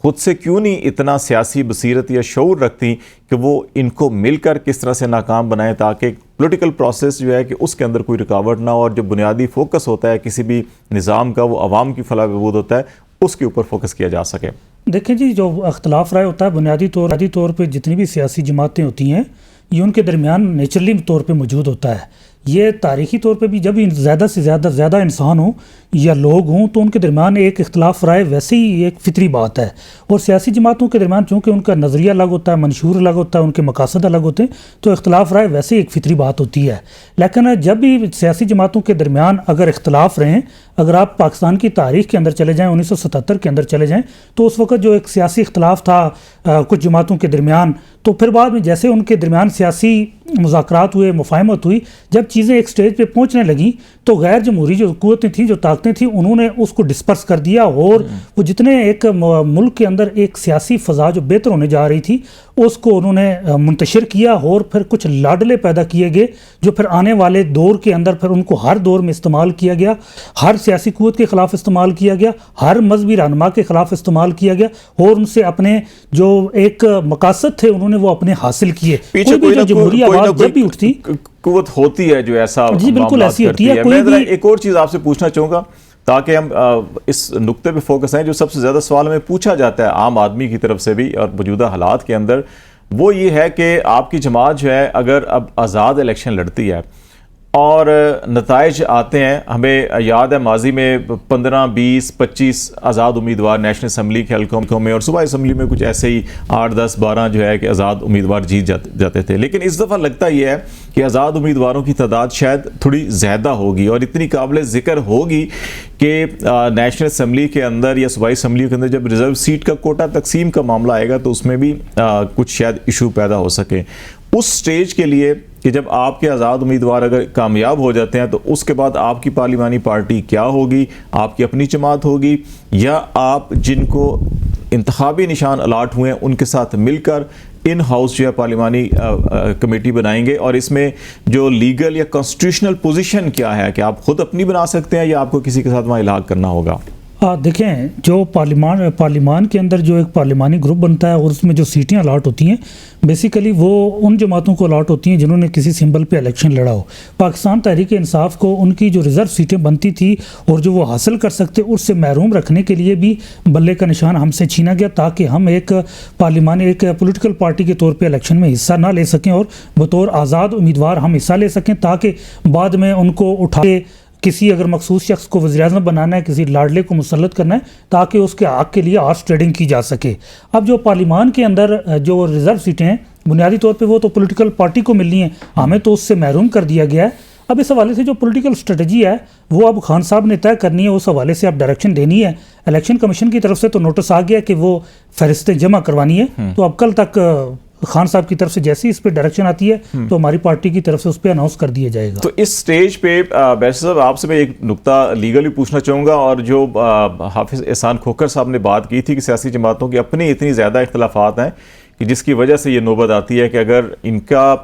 A: खुद से क्यों नहीं इतना सियासी बसीरत या शऊर रखती कि वो इनको मिलकर किस तरह से नाकाम बनाएं ताकि पॉलिटिकल प्रोसेस जो है कि उसके अंदर कोई रुकावट ना हो और जो बुनियादी फोकस होता है किसी भी निज़ाम का, वो आवाम की फलाह बहबूद होता है, उसके ऊपर फोकस किया जा सके।
B: देखें जी, जो अख्तलाफ राय होता है बुनियादी तौर पर जितनी भी सियासी जमातें होती हैं ये उनके दरमियान नेचुरली तौर पर मौजूद होता है। ये तारीख़ी तौर पे भी जब ज़्यादा से ज़्यादा इंसान हों या लोग हों तो उनके दरमियान एक इख्तलाफ राय वैसे ही एक फितरी बात है। और सियासी जमातों के दरमियान चूँकि उनका नज़रिया अलग होता है, मंशूर अलग होता है, उनके मकासद अलग होते हैं, तो इख्तलाफ राय वैसे ही एक फितरी बात होती है। लेकिन जब भी सियासी जमातों के दरमियान अगर इख्तलाफ रहें, अगर आप पाकिस्तान की तारीख़ के अंदर चले जाएँ, 1977 के अंदर चले जाएँ, तो उस वक्त जो एक सियासी इख्तलाफ था कुछ जमातों के दरमियान, तो फिर बाद में जैसे उनके दरमियान सियासी मुज़ाकरात हुए, मुफाहमत हुई, जब चीज़ें एक स्टेज पे पहुंचने लगी तो गैर जमहूरी जो कुव्वतें थी, जो ताकतें थी, उन्होंने उसको डिस्पर्स कर दिया और वो जितने एक मुल्क के अंदर एक सियासी फ़ज़ा जो बेहतर होने जा रही थी उसको उन्होंने मुंतशिर किया और फिर कुछ लाडले पैदा किए गए जो फिर आने वाले दौर के अंदर फिर उनको हर दौर में इस्तेमाल किया गया, हर सियासी कुव्वत के ख़िलाफ़ इस्तेमाल किया गया, हर मजहबी रहनुमा के ख़िलाफ़ इस्तेमाल किया गया और उनसे अपने जो एक मकासद थे उन्होंने वो अपने हासिल किए।
A: पीछे कोई
B: जमहूरी आवाज़ जब भी उठती
A: कुव्वत होती है जो ऐसा
B: जी बिल्कुल ऐसी होती है।
A: मैं जरा एक और चीज़ आपसे पूछना चाहूँगा ताकि हम इस नुक्ते पे फोकस हैं। जो सबसे ज़्यादा सवाल हमें पूछा जाता है आम आदमी की तरफ से भी और मौजूदा हालात के अंदर, वो ये है कि आपकी जमात जो है अगर अब आज़ाद इलेक्शन लड़ती है और नताइज आते हैं, हमें याद है माजी में 15, 20, 25 आज़ाद उम्मीदवार नेशनल असम्बली के हल्कों में और सूबाई असम्बली में कुछ ऐसे ही 8, 10, 12 जो है कि आज़ाद उम्मीदवार जीत जाते थे। लेकिन इस दफ़ा लगता यह है कि आज़ाद उम्मीदवारों की तादाद शायद थोड़ी ज़्यादा होगी और इतनी काबिल ज़िक्र होगी कि नेशनल असम्बली के अंदर या सूबाई असम्बली के अंदर जब रिजर्व सीट का कोटा तकसीम का मामला आएगा तो उसमें भी कुछ शायद इशू पैदा हो सके। उस स्टेज के लिए कि जब आपके आज़ाद उम्मीदवार अगर कामयाब हो जाते हैं तो उसके बाद आपकी पार्लिमानी पार्टी क्या होगी, आपकी अपनी जमात होगी या आप जिनको इंतखाबी निशान अलाट हुए हैं उनके साथ मिलकर इन हाउस जो है पार्लिमानी कमेटी बनाएंगे, और इसमें जो लीगल या कॉन्स्टिट्यूशनल पोजीशन क्या है कि आप खुद अपनी बना सकते हैं या आपको किसी के साथ वहाँ इलाक करना होगा?
B: देखें, जो पार्लिमान के अंदर जो एक पार्लिमानी ग्रुप बनता है और उसमें जो सीटें अलाट होती हैं, बेसिकली वो उन जमातों को अलाट होती हैं जिन्होंने किसी सिंबल पे इलेक्शन लड़ा हो। पाकिस्तान तहरीक इंसाफ को उनकी जो रिज़र्व सीटें बनती थी और जो वो हासिल कर सकते, उससे महरूम रखने के लिए भी बल्ले का निशान हमसे छीना गया, ताकि हम एक पार्लिमानी एक पॉलिटिकल पार्टी के तौर पे इलेक्शन में हिस्सा ना ले सकें और बतौर आज़ाद उम्मीदवार हम हिस्सा ले सकें, ताकि बाद में उनको उठा के किसी अगर मखसूस शख्स को वज़ीर-ए-आज़म बनाना है, किसी लाडले को मुसल्लत करना है, ताकि उसके हक़ के लिए हॉर्स ट्रेडिंग की जा सके। अब जो पार्लिमान के अंदर जो रिज़र्व सीटें हैं, बुनियादी तौर पे वो तो पॉलिटिकल पार्टी को मिलनी है, हमें तो उससे महरूम कर दिया गया है। अब इस हवाले से जो पॉलिटिकल स्ट्रेटजी है वो अब खान साहब ने तय करनी है, उस हवाले से अब डायरेक्शन देनी है। इलेक्शन कमीशन की तरफ से तो नोटिस आ गया कि वो फहरिस्तें जमा करवानी है, तो अब कल तक खान साहब की तरफ से जैसी इस पे डायरेक्शन आती है तो हमारी पार्टी की तरफ से उस पर अनाउंस कर दिया जाएगा।
A: तो इस स्टेज पे बैरिस्टर साहब आपसे मैं एक नुक्ता लीगली पूछना चाहूँगा, और जो हाफिज एहसान खोखर साहब ने बात की थी कि सियासी जमातों की अपनी इतनी ज़्यादा इख्तलाफात हैं कि जिसकी वजह से ये नौबत आती है कि अगर इनका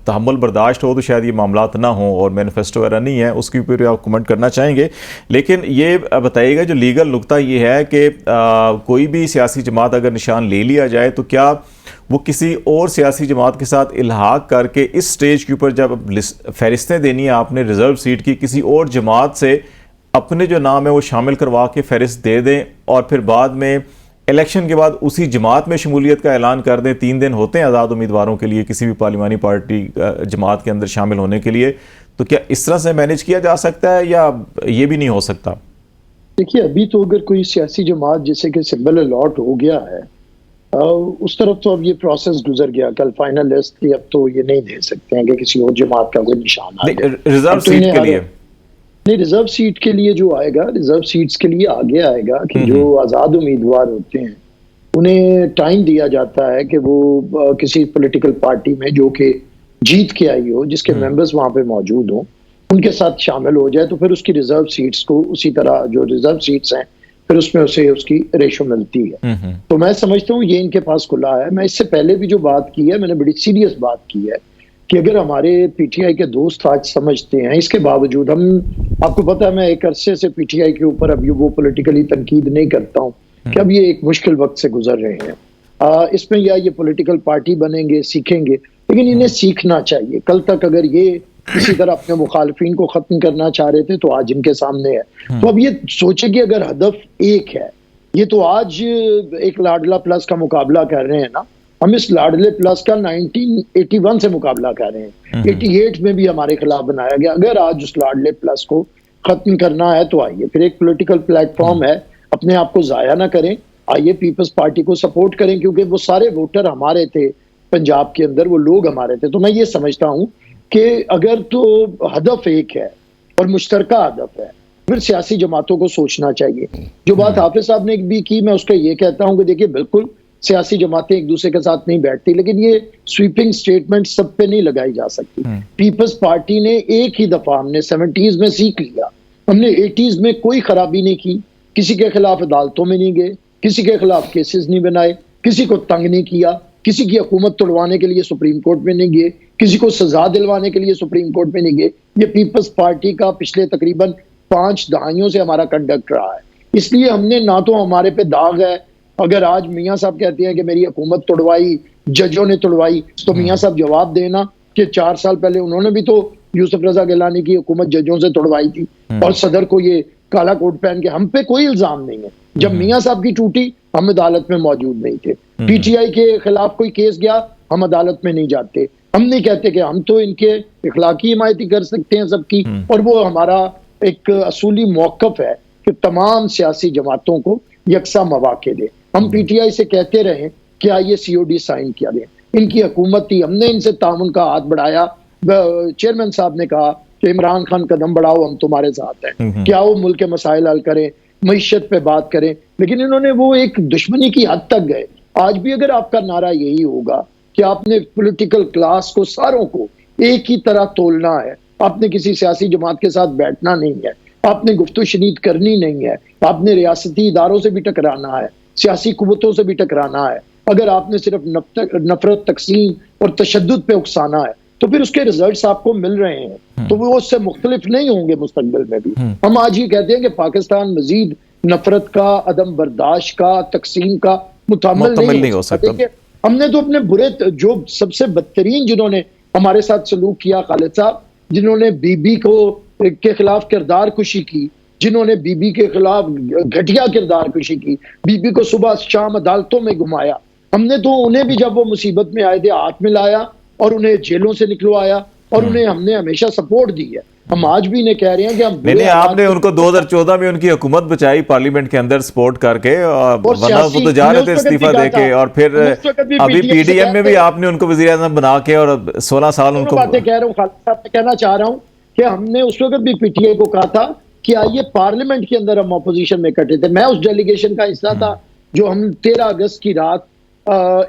A: तहम्मुल बर्दाश्त हो तो शायद ये मामलात ना हो, और मैनिफेस्टो वगैरह नहीं है, उसके ऊपर आप कमेंट करना चाहेंगे। लेकिन ये बताइएगा, जो लीगल नुक्ता ये है कि कोई भी सियासी जमात अगर निशान ले लिया जाए तो क्या वो किसी और सियासी जमात के साथ इल्हाक करके इस स्टेज के ऊपर जब फहरिस्तें देनी है आपने रिज़र्व सीट की, किसी और जमात से अपने जो नाम है वो शामिल करवा के फहरिस्त दे दें और फिर बाद में इलेक्शन के बाद उसी जमात में शमूलियत का ऐलान कर दें? 3 दिन होते हैं आज़ाद उम्मीदवारों के लिए किसी भी पार्लिमानी पार्टी जमात के अंदर शामिल होने के लिए, तो क्या इस तरह से मैनेज किया जा सकता है या ये भी नहीं हो सकता?
C: देखिए, अभी तो अगर कोई सियासी जमात जैसे कि सिंबल अलॉट हो गया है, उस तरफ तो अब ये प्रोसेस गुजर गया, कल फाइनल लिस्ट थी, अब तो ये नहीं दे सकते हैं कि किसी और जमात का कोई निशान आ जाए।
A: रिजर्व सीट के लिए
C: नहीं, रिजर्व सीट के लिए जो आएगा, रिजर्व सीट्स के लिए आगे आएगा कि जो आज़ाद उम्मीदवार होते हैं उन्हें टाइम दिया जाता है कि वो किसी पॉलिटिकल पार्टी में जो कि जीत के आई हो, जिसके मेंबर्स वहां पे मौजूद हो, उनके साथ शामिल हो जाए, तो फिर उसकी रिजर्व सीट्स को उसी तरह जो रिजर्व सीट्स हैं फिर उसमें उसे उसकी रेशो मिलती है। तो मैं समझता हूँ ये इनके पास खुला है। मैं इससे पहले भी जो बात की है, मैंने बड़ी सीरियस बात की है कि अगर हमारे पीटीआई के दोस्त आज समझते हैं, इसके बावजूद हम, आपको पता है मैं एक अरसे से पीटीआई के ऊपर अभी वो पॉलिटिकली तनकीद नहीं करता हूँ कि अब ये एक मुश्किल वक्त से गुजर रहे हैं। इसमें या ये पॉलिटिकल पार्टी बनेंगे, सीखेंगे, लेकिन इन्हें सीखना चाहिए। कल तक अगर ये इसी तरह अपने मुखालफिन को खत्म करना चाह रहे थे तो आज इनके सामने है। तो अब ये सोचे कि अगर हदफ एक है, ये तो आज एक लाडला प्लस का मुकाबला कर रहे हैं ना, हम इस लाडले प्लस का 1981 से मुकाबला कर रहे हैं, 88 में भी हमारे खिलाफ बनाया गया। अगर आज उस लाडले प्लस को खत्म करना है तो आइए, फिर एक पॉलिटिकल प्लेटफॉर्म है, अपने आप को जाया ना करें, आइए पीपल्स पार्टी को सपोर्ट करें, क्योंकि वो सारे वोटर हमारे थे पंजाब के अंदर, वो लोग हमारे थे। तो मैं ये समझता हूं कि अगर तो हदफ एक है और मुश्तरका हदफ है, फिर सियासी जमातों को सोचना चाहिए। जो बात हाफिज साहब ने भी की, मैं उसका ये कहता हूं कि देखिए, बिल्कुल सियासी जमातें एक दूसरे के साथ नहीं बैठती, लेकिन ये स्वीपिंग स्टेटमेंट सब पे नहीं लगाई जा सकती। पीपल्स पार्टी ने एक ही दफा, हमने 70s में सीख लिया, हमने 80s में कोई खराबी नहीं की, किसी के खिलाफ अदालतों में नहीं गए, किसी के खिलाफ केसेस नहीं बनाए, किसी को तंग नहीं किया, किसी की हुकूमत तोड़वाने के लिए सुप्रीम कोर्ट में नहीं गए, किसी को सजा दिलवाने के लिए सुप्रीम कोर्ट में नहीं गए। ये पीपल्स पार्टी का पिछले तकरीबन 5 दहाइयों से हमारा कंडक्ट रहा है। इसलिए हमने ना तो हमारे पे दाग है, अगर आज मियाँ साहब कहते हैं कि मेरी हुकूमत तोड़वाई, जजों ने तोड़वाई, तो मियाँ साहब जवाब देना कि 4 साल पहले उन्होंने भी तो यूसुफ रजा गिलानी की हुकूमत जजों से तोड़वाई थी, और सदर को ये काला कोट पहन के, हम पे कोई इल्जाम नहीं है। जब मियाँ साहब की टूटी हम अदालत में मौजूद नहीं थे, पीटीआई के खिलाफ कोई केस गया हम अदालत में नहीं जाते, हम नहीं कहते कि हम तो इनके इखलाकी हिमायती कर सकते हैं सबकी, और वो हमारा एक असूली मौकफ है कि तमाम सियासी जमातों को यकसा मौके दे। हम पीटीआई से कहते रहे कि आइए सीओडी साइन किया दे, इनकी हुकूमत थी, हमने इनसे तामुन का हाथ बढ़ाया। चेयरमैन साहब ने कहा कि इमरान खान कदम बढ़ाओ, हम तुम्हारे साथ हैं, क्या वो मुल्क के मसाइल हल करें, मईशत पे बात करें, लेकिन इन्होंने वो एक दुश्मनी की हद तक गए। आज भी अगर आपका नारा यही होगा कि आपने पॉलिटिकल क्लास को, सारों को एक ही तरह तोलना है, आपने किसी सियासी जमात के साथ बैठना नहीं है, आपने गुफ्तगू शनीद करनी नहीं है, आपने रियासती इदारों से भी टकराना है, सियासी कुव्वतों से भी टकराना है, अगर आपने सिर्फ नफरत, तकसीम और तशद्दुद पे उकसाना है, तो फिर उसके रिजल्ट्स आपको मिल रहे हैं। तो वो उससे मुख्तलिफ नहीं होंगे मुस्तकबिल में भी। हम आज ही कहते हैं कि पाकिस्तान मजीद नफरत का, अदम बर्दाश्त का, तकसीम का मुतहम्मिल नहीं हो सकता। देखिए, हमने तो अपने बुरे, जो सबसे बदतरीन जिन्होंने हमारे साथ सलूक किया खालिद साहब, जिन्होंने बीबी को के खिलाफ किरदार कुशी की, जिन्होंने बीबी के खिलाफ घटिया किरदार कुशी की, बीबी को सुबह शाम अदालतों में घुमाया, हमने तो उन्हें भी जब वो मुसीबत में आए थे हाथ मिलाया और उन्हें जेलों से निकलवाया और उन्हें हमने हमेशा सपोर्ट दी है। हम आज भी इन्हें कह रहे हैं कि हम
A: नहीं, आपने उनको 2014 में उनकी हुकूमत बचाई पार्लियामेंट के अंदर सपोर्ट करके, और वरना वो तो जा रहे थे इस्तीफा देके, और फिर अभी पीडीएम में भी आपने उनको वज़ीर आज़म बना के और 16 साल उनको
C: बातें कह रहा हूँ खालिद साहब, मैं कहना चाह रहा हूँ कि हमने उस वक्त भी पीटीआई को कहा था कि आइए पार्लियामेंट के अंदर हम अपोजिशन में इकट्ठे थे। मैं उस डेलीगेशन का हिस्सा था जो हम 13 अगस्त की रात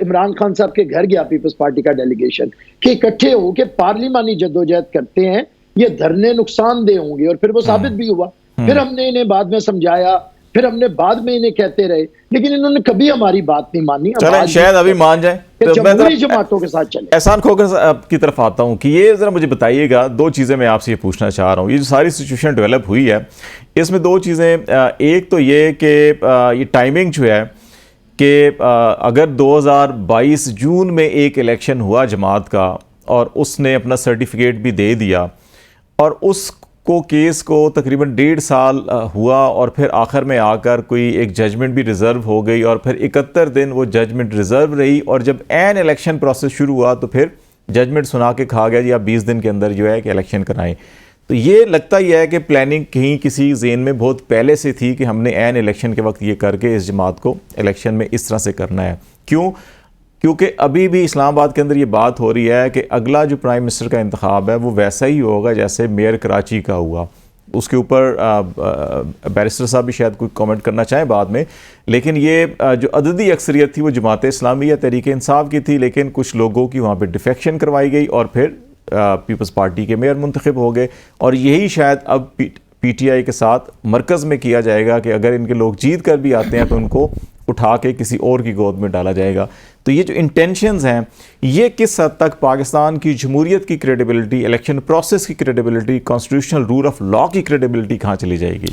C: इमरान खान साहब के घर गया, पीपल्स पार्टी का डेलीगेशन, कि इकट्ठे होकर पार्लिमानी जद्दोजहद करते हैं, ये धरने नुकसानदेह होंगे, और फिर वो साबित भी हुआ। फिर हमने इन्हें बाद में समझाया, फिर हमने बाद में इन्हें कहते रहे, लेकिन इन्होंने कभी हमारी बात नहीं मानी।
A: चलें, शायद अभी मान जाए।
C: तो जमहूरी जमातों के साथ चले।
A: एहसान खोकर की तरफ आता हूं कि ये जरा मुझे बताइएगा, दो चीज़ें मैं आपसे ये पूछना चाह रहा हूँ। ये जो सारी सिचुएशन डेवलप हुई है, इसमें दो चीज़ें, एक तो ये कि ये टाइमिंग जो है कि अगर 2022 जून में एक इलेक्शन हुआ जमात का और उसने अपना सर्टिफिकेट भी दे दिया, और उसको केस को तकरीबन 1.5 साल हुआ, और फिर आखिर में आकर कोई एक जजमेंट भी रिज़र्व हो गई, और फिर 71 दिन वो जजमेंट रिज़र्व रही, और जब एन इलेक्शन प्रोसेस शुरू हुआ तो फिर जजमेंट सुना के कहा गया जी आप 20 दिन के अंदर जो है कि इलेक्शन कराएं। तो ये लगता ही है कि प्लानिंग कहीं किसी ज़हन में बहुत पहले से थी कि हमने एन इलेक्शन के वक्त ये करके इस जमात को इलेक्शन में इस तरह से करना है। क्यों? क्योंकि अभी भी इस्लामाबाद के अंदर ये बात हो रही है कि अगला जो प्राइम मिनिस्टर का इंतखाब है वो वैसा ही होगा जैसे मेयर कराची का हुआ। उसके ऊपर बैरिस्टर साहब भी शायद कोई कमेंट करना चाहें बाद में, लेकिन ये जो अददी अक्सरियत थी वो जमात इस्लामी या तहरीक इंसाफ की थी, लेकिन कुछ लोगों की वहाँ पे डिफेक्शन करवाई गई और फिर पीपल्स पार्टी के मेयर मुंतखब हो गए। और यही शायद अब पीटीआई के साथ मरकज़ में किया जाएगा कि अगर इनके लोग जीत कर भी आते हैं तो उनको उठा के किसी और की गोद में डाला जाएगा। तो ये जो इंटेंशंस हैं, ये किस हद तक पाकिस्तान की जमहूरियत की क्रेडिबिलिटी, इलेक्शन प्रोसेस की credibility, constitutional rule of law की क्रेडिबिलिटी कहाँ चली जाएगी?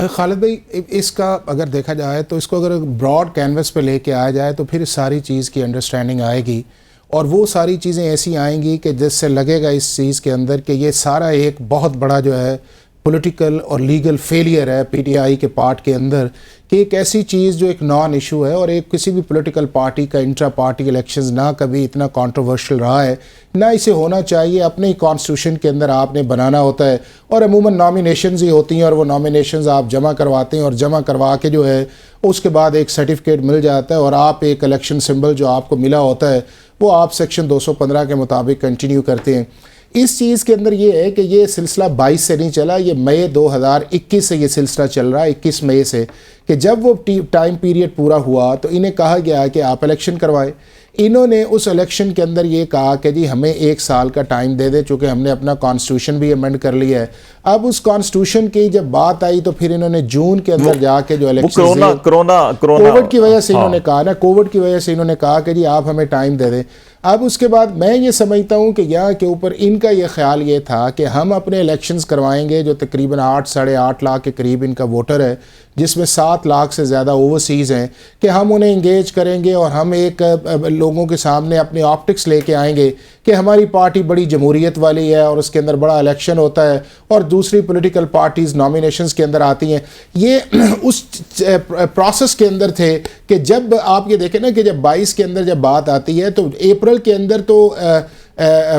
D: खालिद भाई, इसका अगर देखा जाए तो इसको अगर ब्रॉड कैनवस पे लेके आया जाए तो फिर सारी चीज़ की अंडरस्टैंडिंग आएगी, और वो सारी चीज़ें ऐसी आएंगी कि जिससे लगेगा इस चीज़ के अंदर कि ये सारा एक बहुत बड़ा जो है पॉलिटिकल और लीगल फेलियर है पीटीआई के पार्ट के अंदर, कि एक ऐसी चीज़ जो एक नॉन इशू है, और एक किसी भी पॉलिटिकल पार्टी का इंट्रा पार्टी इलेक्शंस ना कभी इतना कंट्रोवर्शियल रहा है, ना इसे होना चाहिए। अपने ही कॉन्स्टिट्यूशन के अंदर आपने बनाना होता है, और अमूमन नॉमिनेशंस ही होती हैं, और वो नॉमिनेशंस आप जमा करवाते हैं, और जमा करवा के जो है उसके बाद एक सर्टिफिकेट मिल जाता है, और आप एक इलेक्शन सिंबल जो आपको मिला होता है वो आप सेक्शन 215 के मुताबिक कंटिन्यू करते हैं। इस चीज़ के अंदर ये है कि ये सिलसिला 22 से नहीं चला, ये मई 2021 से ये सिलसिला चल रहा है, 21 मई से, कि जब वो टाइम पीरियड पूरा हुआ तो इन्हें कहा गया कि आप इलेक्शन करवाएं। इन्होंने उस इलेक्शन के अंदर ये कहा कि जी हमें 1 साल का टाइम दे दे, चूँकि हमने अपना कॉन्स्टिट्यूशन भी अमेंड कर लिया है। अब उस कॉन्स्टिट्यूशन की जब बात आई तो फिर इन्होंने जून के अंदर जाके जो इलेक्शन कोविड की वजह से इन्होंने कहा ना, कोविड की वजह से इन्होंने कहा कि जी आप हमें टाइम दे दें। अब उसके बाद मैं ये समझता हूँ कि यहाँ के ऊपर इनका ये ख्याल ये था कि हम अपने इलेक्शंस करवाएंगे, जो तकरीबन 8 साढ़े 8 लाख के करीब इनका वोटर है, जिसमें 7 लाख से ज़्यादा ओवरसीज़ हैं, कि हम उन्हें इंगेज करेंगे और हम एक लोगों के सामने अपने ऑप्टिक्स लेके आएंगे कि हमारी पार्टी बड़ी जमहूरियत वाली है और उसके अंदर बड़ा इलेक्शन होता है और दूसरी पॉलिटिकल पार्टीज़ नॉमिनेशंस के अंदर आती हैं। ये उस प्रोसेस के अंदर थे कि जब आप ये देखें ना कि जब 22 के अंदर जब बात आती है तो अप्रैल के अंदर तो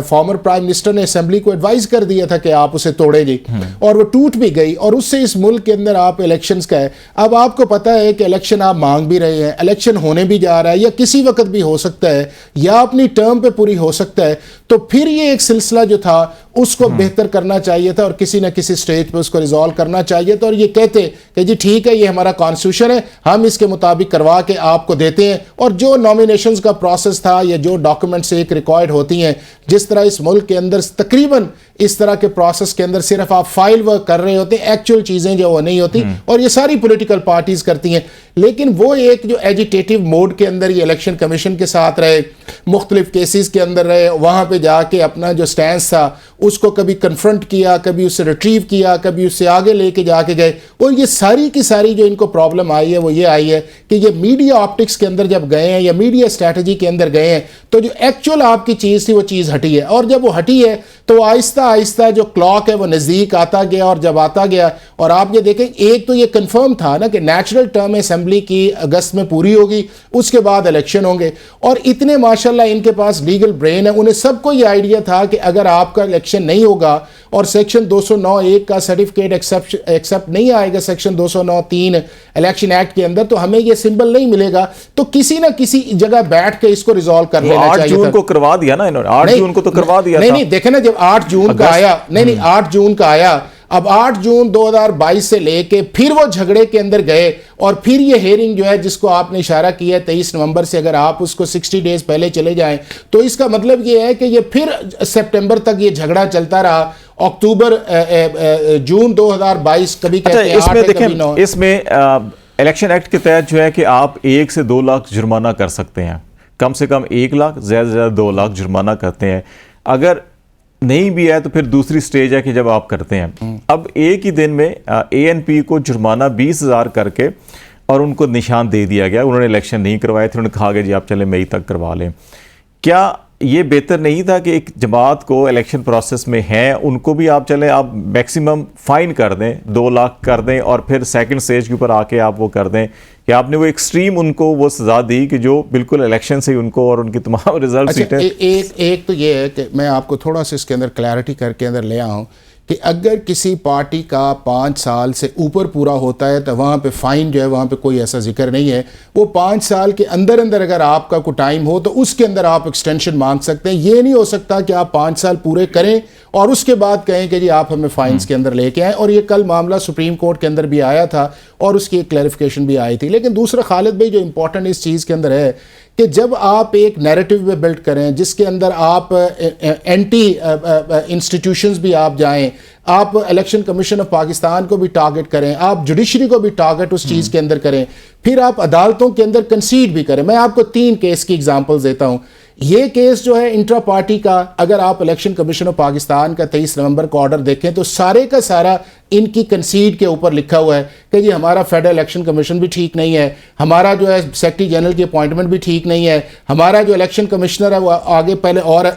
D: फॉर्मर प्राइम मिनिस्टर ने असेंबली को एडवाइस कर दिया था कि आप उसे तोड़ेंगे, और वो टूट भी गई, और उससे इस मुल्क के अंदर आप इलेक्शंस का है। अब आपको पता है कि इलेक्शन आप मांग भी रहे हैं, इलेक्शन होने भी जा रहा है, या किसी वक्त भी हो सकता है, या अपनी टर्म पे पूरी हो सकता है। तो फिर ये एक सिलसिला जो था उसको बेहतर करना चाहिए था और किसी न किसी स्टेज पे उसको रिजॉल्व करना चाहिए था, और ये कहते कि जी ठीक है ये हमारा कॉन्स्टिट्यूशन है, हम इसके मुताबिक करवा के आपको देते हैं। और जो नॉमिनेशंस का प्रोसेस था या जो डॉक्यूमेंट्स एक रिकॉर्ड होती हैं, जिस तरह इस मुल्क के अंदर तकरीबन इस तरह के प्रोसेस के अंदर सिर्फ आप फाइल वर्क कर रहे होते हैं, एक्चुअल चीज़ें जो वो नहीं होती, और ये सारी पॉलिटिकल पार्टीज करती हैं। लेकिन वो एक जो एजिटेटिव मोड के अंदर ये इलेक्शन कमीशन के साथ रहे, मुख्तलिफ केसेस के अंदर रहे, वहाँ पे जाके अपना जो स्टैंड था उसको कभी कन्फ्रंट किया, कभी उससे रिट्रीव किया, कभी उससे आगे लेके जाके गए, और ये सारी की सारी जो इनको प्रॉब्लम आई है वो ये आई है कि ये मीडिया ऑप्टिक्स के अंदर जब गए हैं या मीडिया स्ट्रैटेजी के अंदर गए हैं तो जो एक्चुअल आपकी चीज़ थी वो चीज़ हटी है, और जब वो हटी है तो आहिस्ता आहिस्ता जो क्लॉक है वो नज़दीक आता गया, और जब आता गया, और आप ये देखें एक तो ये कंफर्म था ना कि नेचुरल टर्म असेंबली की अगस्त में पूरी होगी, उसके बाद इलेक्शन होंगे, और इतने माशाल्लाह इनके पास लीगल ब्रेन है, उन्हें सबको ये आइडिया था कि अगर आपका इलेक्शन नहीं होगा और सेक्शन 209(1) का सर्टिफिकेट एक्सेप्ट नहीं आएगा सेक्शन 209(3) इलेक्शन एक्ट के अंदर, तो हमें ये सिंबल नहीं मिलेगा, तो किसी ना किसी जगह बैठ के इसको रिजॉल्व कर लेना चाहिए।
A: 8 जून को करवा दिया ना इन्होंने, 8 जून को तो करवा दिया था।
D: नहीं देखे ना, जब 8 जून का आया, नहीं 8 जून का आया, अब 8 जून 2022 से लेके फिर वो झगड़े के अंदर गए, और फिर ये हेयरिंग जो है जिसको आपने इशारा किया है 23 नवंबर से, अगर आप उसको 60 डेज पहले चले जाएं तो इसका मतलब ये है कि ये फिर सितंबर तक ये झगड़ा चलता रहा, अक्टूबर जून 2022 कभी कहते हैं 8 है, कभी 9।
A: इसमें इलेक्शन एक्ट के तहत जो है कि आप 1 से 2 लाख जुर्माना कर सकते हैं, कम से कम 1 लाख, ज़्यादा से ज़्यादा 2 लाख जुर्माना करते हैं। अगर नहीं भी है तो फिर दूसरी स्टेज है कि जब आप करते हैं, अब एक ही दिन में ANP को जुर्माना 20,000 करके और उनको निशान दे दिया गया। उन्होंने इलेक्शन नहीं करवाए थे, उन्होंने कहा कि जी आप चले मई तक करवा लें। क्या ये बेहतर नहीं था कि एक जमात को इलेक्शन प्रोसेस में हैं उनको भी आप चलें, आप मैक्सिमम फाइन कर दें, 2 लाख कर दें, और फिर सेकंड स्टेज के ऊपर आके आप वो कर दें कि आपने वो एक्सट्रीम उनको वो सजा दी कि जो बिल्कुल इलेक्शन से उनको और उनकी तमाम रिजल्ट सीटें।
D: एक तो ये है कि मैं आपको थोड़ा सा इसके अंदर क्लैरिटी करके अंदर ले आऊँ कि अगर किसी पार्टी का 5 साल से ऊपर पूरा होता है तो वहाँ पे फ़ाइन जो है वहाँ पे कोई ऐसा जिक्र नहीं है। वो 5 साल के अंदर अंदर अगर आपका कोई टाइम हो तो उसके अंदर आप एक्सटेंशन मांग सकते हैं। ये नहीं हो सकता कि आप 5 साल पूरे करें और उसके बाद कहें कि जी आप हमें फाइन्स के अंदर लेके आए। और ये कल मामला सुप्रीम कोर्ट के अंदर भी आया था और उसकी एक क्लैरिफिकेशन भी आई थी। लेकिन दूसरा खालिद भाई जो इंपॉर्टेंट इस चीज़ के अंदर है कि जब आप एक नैरेटिव में बिल्ड करें जिसके अंदर आप एंटी इंस्टीट्यूशंस भी आप जाएं, आप इलेक्शन कमीशन ऑफ पाकिस्तान को भी टारगेट करें, आप जुडिशरी को भी टारगेट उस चीज़ के अंदर करें, फिर आप अदालतों के अंदर कंसीड भी करें। मैं आपको 3 केस की एग्जांपल्स देता हूं। ये केस जो है इंट्रा पार्टी का, अगर आप इलेक्शन कमीशन ऑफ पाकिस्तान का 23 नवंबर का ऑर्डर देखें तो सारे का सारा इनकी कंसीड के ऊपर लिखा हुआ है कि जी हमारा फेडरल इलेक्शन कमीशन भी ठीक नहीं है, हमारा जो है सेक्रेटरी जनरल की अपॉइंटमेंट भी ठीक नहीं है, हमारा जो इलेक्शन कमिश्नर है वो आगे पहले और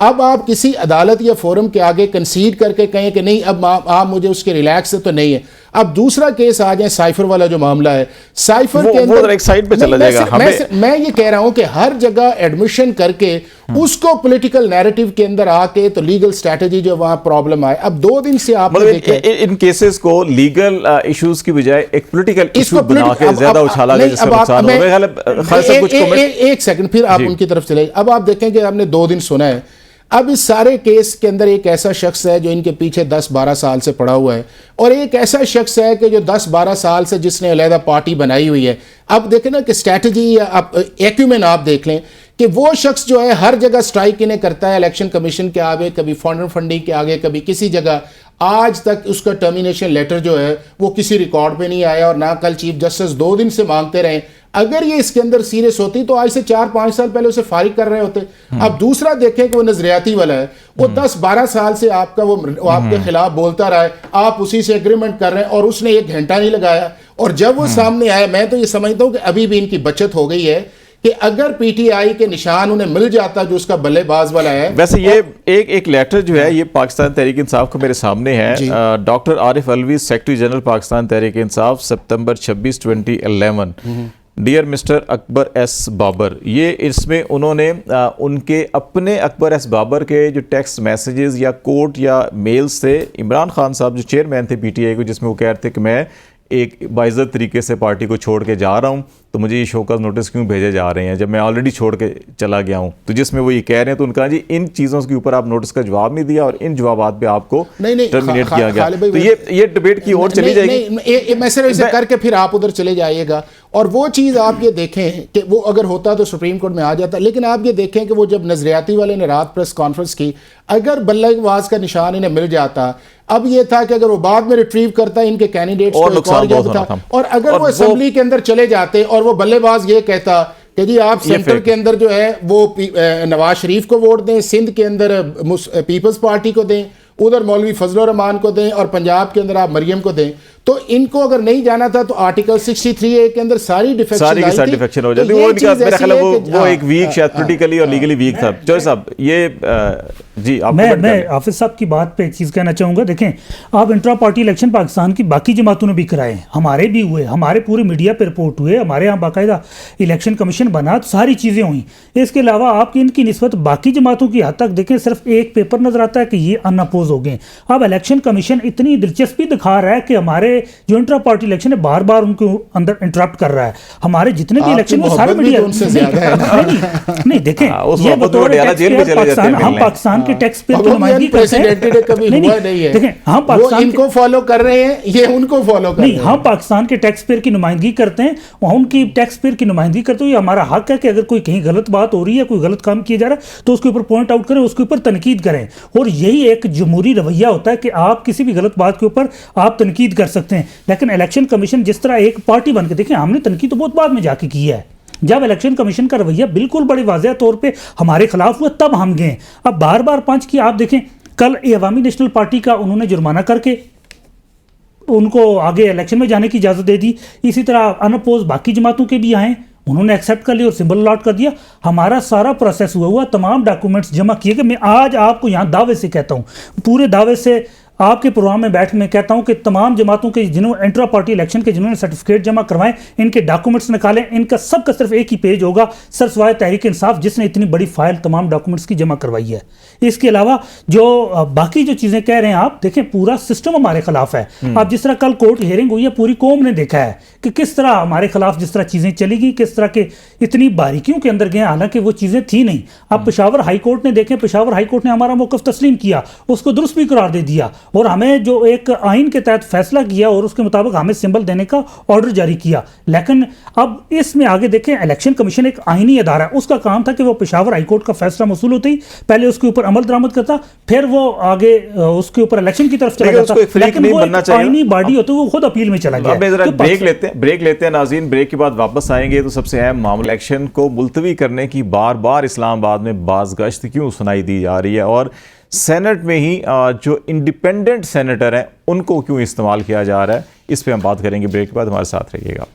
D: अब आप किसी अदालत या फोरम के आगे कंसीड करके कहें कि नहीं अब आप मुझे उसके रिलैक्स से तो नहीं है। अब दूसरा केस आ जाए साइफर वाला जो मामला है, साइफर के अंदर
A: एक साइड पे चला जाएगा।
D: मैं ये कह रहा हूं कि हर जगह एडमिशन करके उसको पॉलिटिकल नैरेटिव के अंदर आके तो लीगल स्ट्रैटेजी जो वहां प्रॉब्लम आए। अब 2 दिन से आप
A: इन केसेस को लीगल इश्यूज की बजाय एक पॉलिटिकल इशू बना के ज्यादा उछाला गया जिससे नुकसान हो।
D: एक सेकंड फिर आप उनकी तरफ चले। अब आप देखें कि आपने 2 दिन सुना है। अब इस सारे केस के अंदर एक ऐसा शख्स है जो इनके पीछे 10-12 साल से पड़ा हुआ है और एक ऐसा शख्स है कि जो 10-12 साल से जिसने अलहदा पार्टी बनाई हुई है। अब देखें ना कि स्ट्रैटेजी या आप एक्यूमेन आप देख लें कि वो शख्स जो है हर जगह स्ट्राइक इन्हें करता है, इलेक्शन कमीशन के आगे, कभी फंडिंग के आगे, कभी किसी जगह। आज तक उसका टर्मिनेशन लेटर जो है वो किसी रिकॉर्ड पे नहीं आया और ना कल चीफ जस्टिस 2 दिन से मांगते रहे। अगर ये इसके अंदर सीरियस होती तो आज से 4-5 साल पहले उसे फारिग कर रहे होते। अब दूसरा देखें कि वो नजरियाती वाला है, वो 10-12 साल से आपका वो आपके खिलाफ बोलता रहा है, आप उसी से एग्रीमेंट कर रहे हैं और उसने 1 घंटा नहीं लगाया। और जब वो सामने आया, मैं तो ये समझता हूं कि अभी भी इनकी बचत हो गई है कि अगर पीटीआई के निशान उन्हें मिल जाता जो उसका बल्लेबाज वाला है।
A: वैसे ये एक लेटर जो है ये पाकिस्तान तहरीक इंसाफ को मेरे सामने है। Doctor Arif Alvi, secretary general Pakistan Tehreek Insaf, सितंबर 26, 2011। Dear mister Akbar S Babar, ये इसमें उन्होंने उनके अपने अकबर एस बाबर के जो टेक्स्ट मैसेजेस या कोर्ट या मेल्स थे इमरान खान साहब जो चेयरमैन थे पीटीआई को, जिसमें वो कह रहे थे कि मैं एक बाइज़्ज़त तरीके से पार्टी को छोड़ के जा रहा हूँ, तो मुझे ये शोकॉज नोटिस क्यों भेजे जा रहे हैं जब मैं ऑलरेडी छोड़ के चला गया हूँ। तो जिसमें वो ये कह रहे हैं तो उनका जी इन चीज़ों के ऊपर आप नोटिस का जवाब नहीं दिया और इन जवाबात पे आपको टर्मिनेट किया गया। तो ये डिबेट की ओर चली जाएगी।
D: मैं सिर्फ इसे करके फिर आप उधर चले जाइएगा। और वो चीज़ आप ये देखें कि वो अगर होता तो सुप्रीम कोर्ट में आ जाता, लेकिन आप ये देखें कि वो जब नजरियाती वाले ने रात प्रेस कॉन्फ्रेंस की, अगर बल्लेबाज का निशान इन्हें मिल जाता, अब ये था कि अगर वो बाद में रिट्रीव करता इनके कैंडिडेट्स को था, और अगर वो असेंबली के अंदर चले जाते और वो बल्लेबाज ये कहता कि जी आप सेंटर के अंदर जो है वो नवाज शरीफ को वोट दें, सिंध के अंदर पीपल्स पार्टी को दें, उधर मौलवी फजलुर रहमान को दें और पंजाब के अंदर आप मरियम को दें, तो इनको अगर नहीं जाना था तो आर्टिकल 63A के अंदर सारी डिफेक्शन
A: हो जाती। वो एक वीक शायद पॉलिटिकली और लीगली वीक था। जो साहब ये जी
B: मैं हाफिज साहब की बात पे एक चीज़ कहना चाहूँगा। देखें, आप इंट्रा पार्टी इलेक्शन पाकिस्तान की बाकी जमातों ने भी कराए, हमारे भी हुए, हमारे पूरे मीडिया पे रिपोर्ट हुए, हमारे यहाँ बाकायदा इलेक्शन कमीशन बना, तो सारी चीज़ें हुई। इसके अलावा आपकी इनकी निस्बत बाकी जमातों की हद तक देखें सिर्फ एक पेपर नजर आता है कि ये अनअपोज हो गए। अब इलेक्शन कमीशन इतनी दिलचस्पी दिखा रहा है कि हमारे जो इंट्रा पार्टी इलेक्शन है बार बार उनके अंदर इंटरप्ट कर रहा है। हमारे जितने भी इलेक्शन वो सारे मीडिया नहीं देखें, ये बतौर हम पाकिस्तान के टैक्स पेयर की नुमाइंदगी करते हैं। देखें, हम पाकिस्तान
D: इनको फॉलो कर रहे हैं, ये उनको फॉलो कर रहे हैं।
B: हम पाकिस्तान के टैक्स पेयर की नुमाइंदगी करते हैं, उनकी टैक्स पेयर की नुमाइंदगी करते हुए हमारा हक है कि अगर कोई कहीं गलत बात हो रही है, कोई गलत काम किया जा रहा है तो उसके ऊपर पॉइंट आउट करें, उसके ऊपर तनकीद करें। और यही एक जमहूरी रवैया होता है कि आप किसी भी गलत बात के ऊपर आप तनकीद कर सकते हैं। लेकिन इलेक्शन कमीशन जिस तरह एक पार्टी बन के, देखें हमने तनकीद तो बहुत बाद में जाके की है, जब इलेक्शन कमीशन का रवैया बिल्कुल बड़े वाज़ेह तौर पे हमारे खिलाफ हुआ तब हम गए। अब बार बार पंच की आप देखें, कल अवामी नेशनल पार्टी का उन्होंने जुर्माना करके उनको आगे इलेक्शन में जाने की इजाज़त दे दी। इसी तरह अनअपोज बाकी जमातों के भी आए, उन्होंने एक्सेप्ट कर लिया और सिंबल अलॉट कर दिया। हमारा सारा प्रोसेस हुआ, तमाम डॉक्यूमेंट्स जमा किए गए। मैं आज आपको यहाँ दावे से कहता हूँ, पूरे दावे से आपके प्रोग्राम में बैठ मैं कहता हूं कि तमाम जमातों के जिन्होंने इंट्रा पार्टी इलेक्शन के जिन्होंने सर्टिफिकेट जमा करवाएं, इनके डॉक्यूमेंट्स निकालें, इनका सबका सिर्फ एक ही पेज होगा, सर सिवाय तहरीक इंसाफ जिसने इतनी बड़ी फाइल तमाम डॉक्यूमेंट्स की जमा करवाई है। इसके अलावा जो बाकी जो चीज़ें कह रहे हैं आप, देखें पूरा सिस्टम हमारे खिलाफ है। अब जिस तरह कल कोर्ट हियरिंग हुई है, पूरी कौम ने देखा है कि किस तरह हमारे खिलाफ जिस तरह चीज़ें चली गई, किस तरह के इतनी बारीकियों के अंदर गए, हालांकि वो चीज़ें थी नहीं। अब पेशावर हाई कोर्ट ने देखें, पेशावर हाई कोर्ट ने हमारा मौक़िफ़ तस्लीम किया, उसको दुरुस्त भी करार दे दिया और हमें जो एक आइन के तहत फैसला किया और उसके मुताबिक हमें सिंबल देने का ऑर्डर जारी किया। लेकिन अब इसमें आगे देखें, इलेक्शन कमीशन एक आईनी अदारा है, उसका काम था कि वो पेशावर हाईकोर्ट का फैसला मौसूल होते ही पहले उसके ऊपर अमल दरामद करता, फिर वो आगे उसके ऊपर इलेक्शन की तरफ चला जाता। लेकिन वो एक आईनी बॉडी होती है, वो खुद अपील में चला गया।
A: ब्रेक लेते हैं नाज़रीन, ब्रेक के बाद वापस आएंगे। तो सबसे अहम मामला, इलेक्शन को मुलतवी करने की बार बार इस्लामाबाद में बाज़गश्त क्यों सुनाई दी जा रही है और सेनेट में ही जो इंडिपेंडेंट सेनेटर हैं उनको क्यों इस्तेमाल किया जा रहा है, इस पे हम बात करेंगे। ब्रेक के बाद हमारे साथ रहिएगा।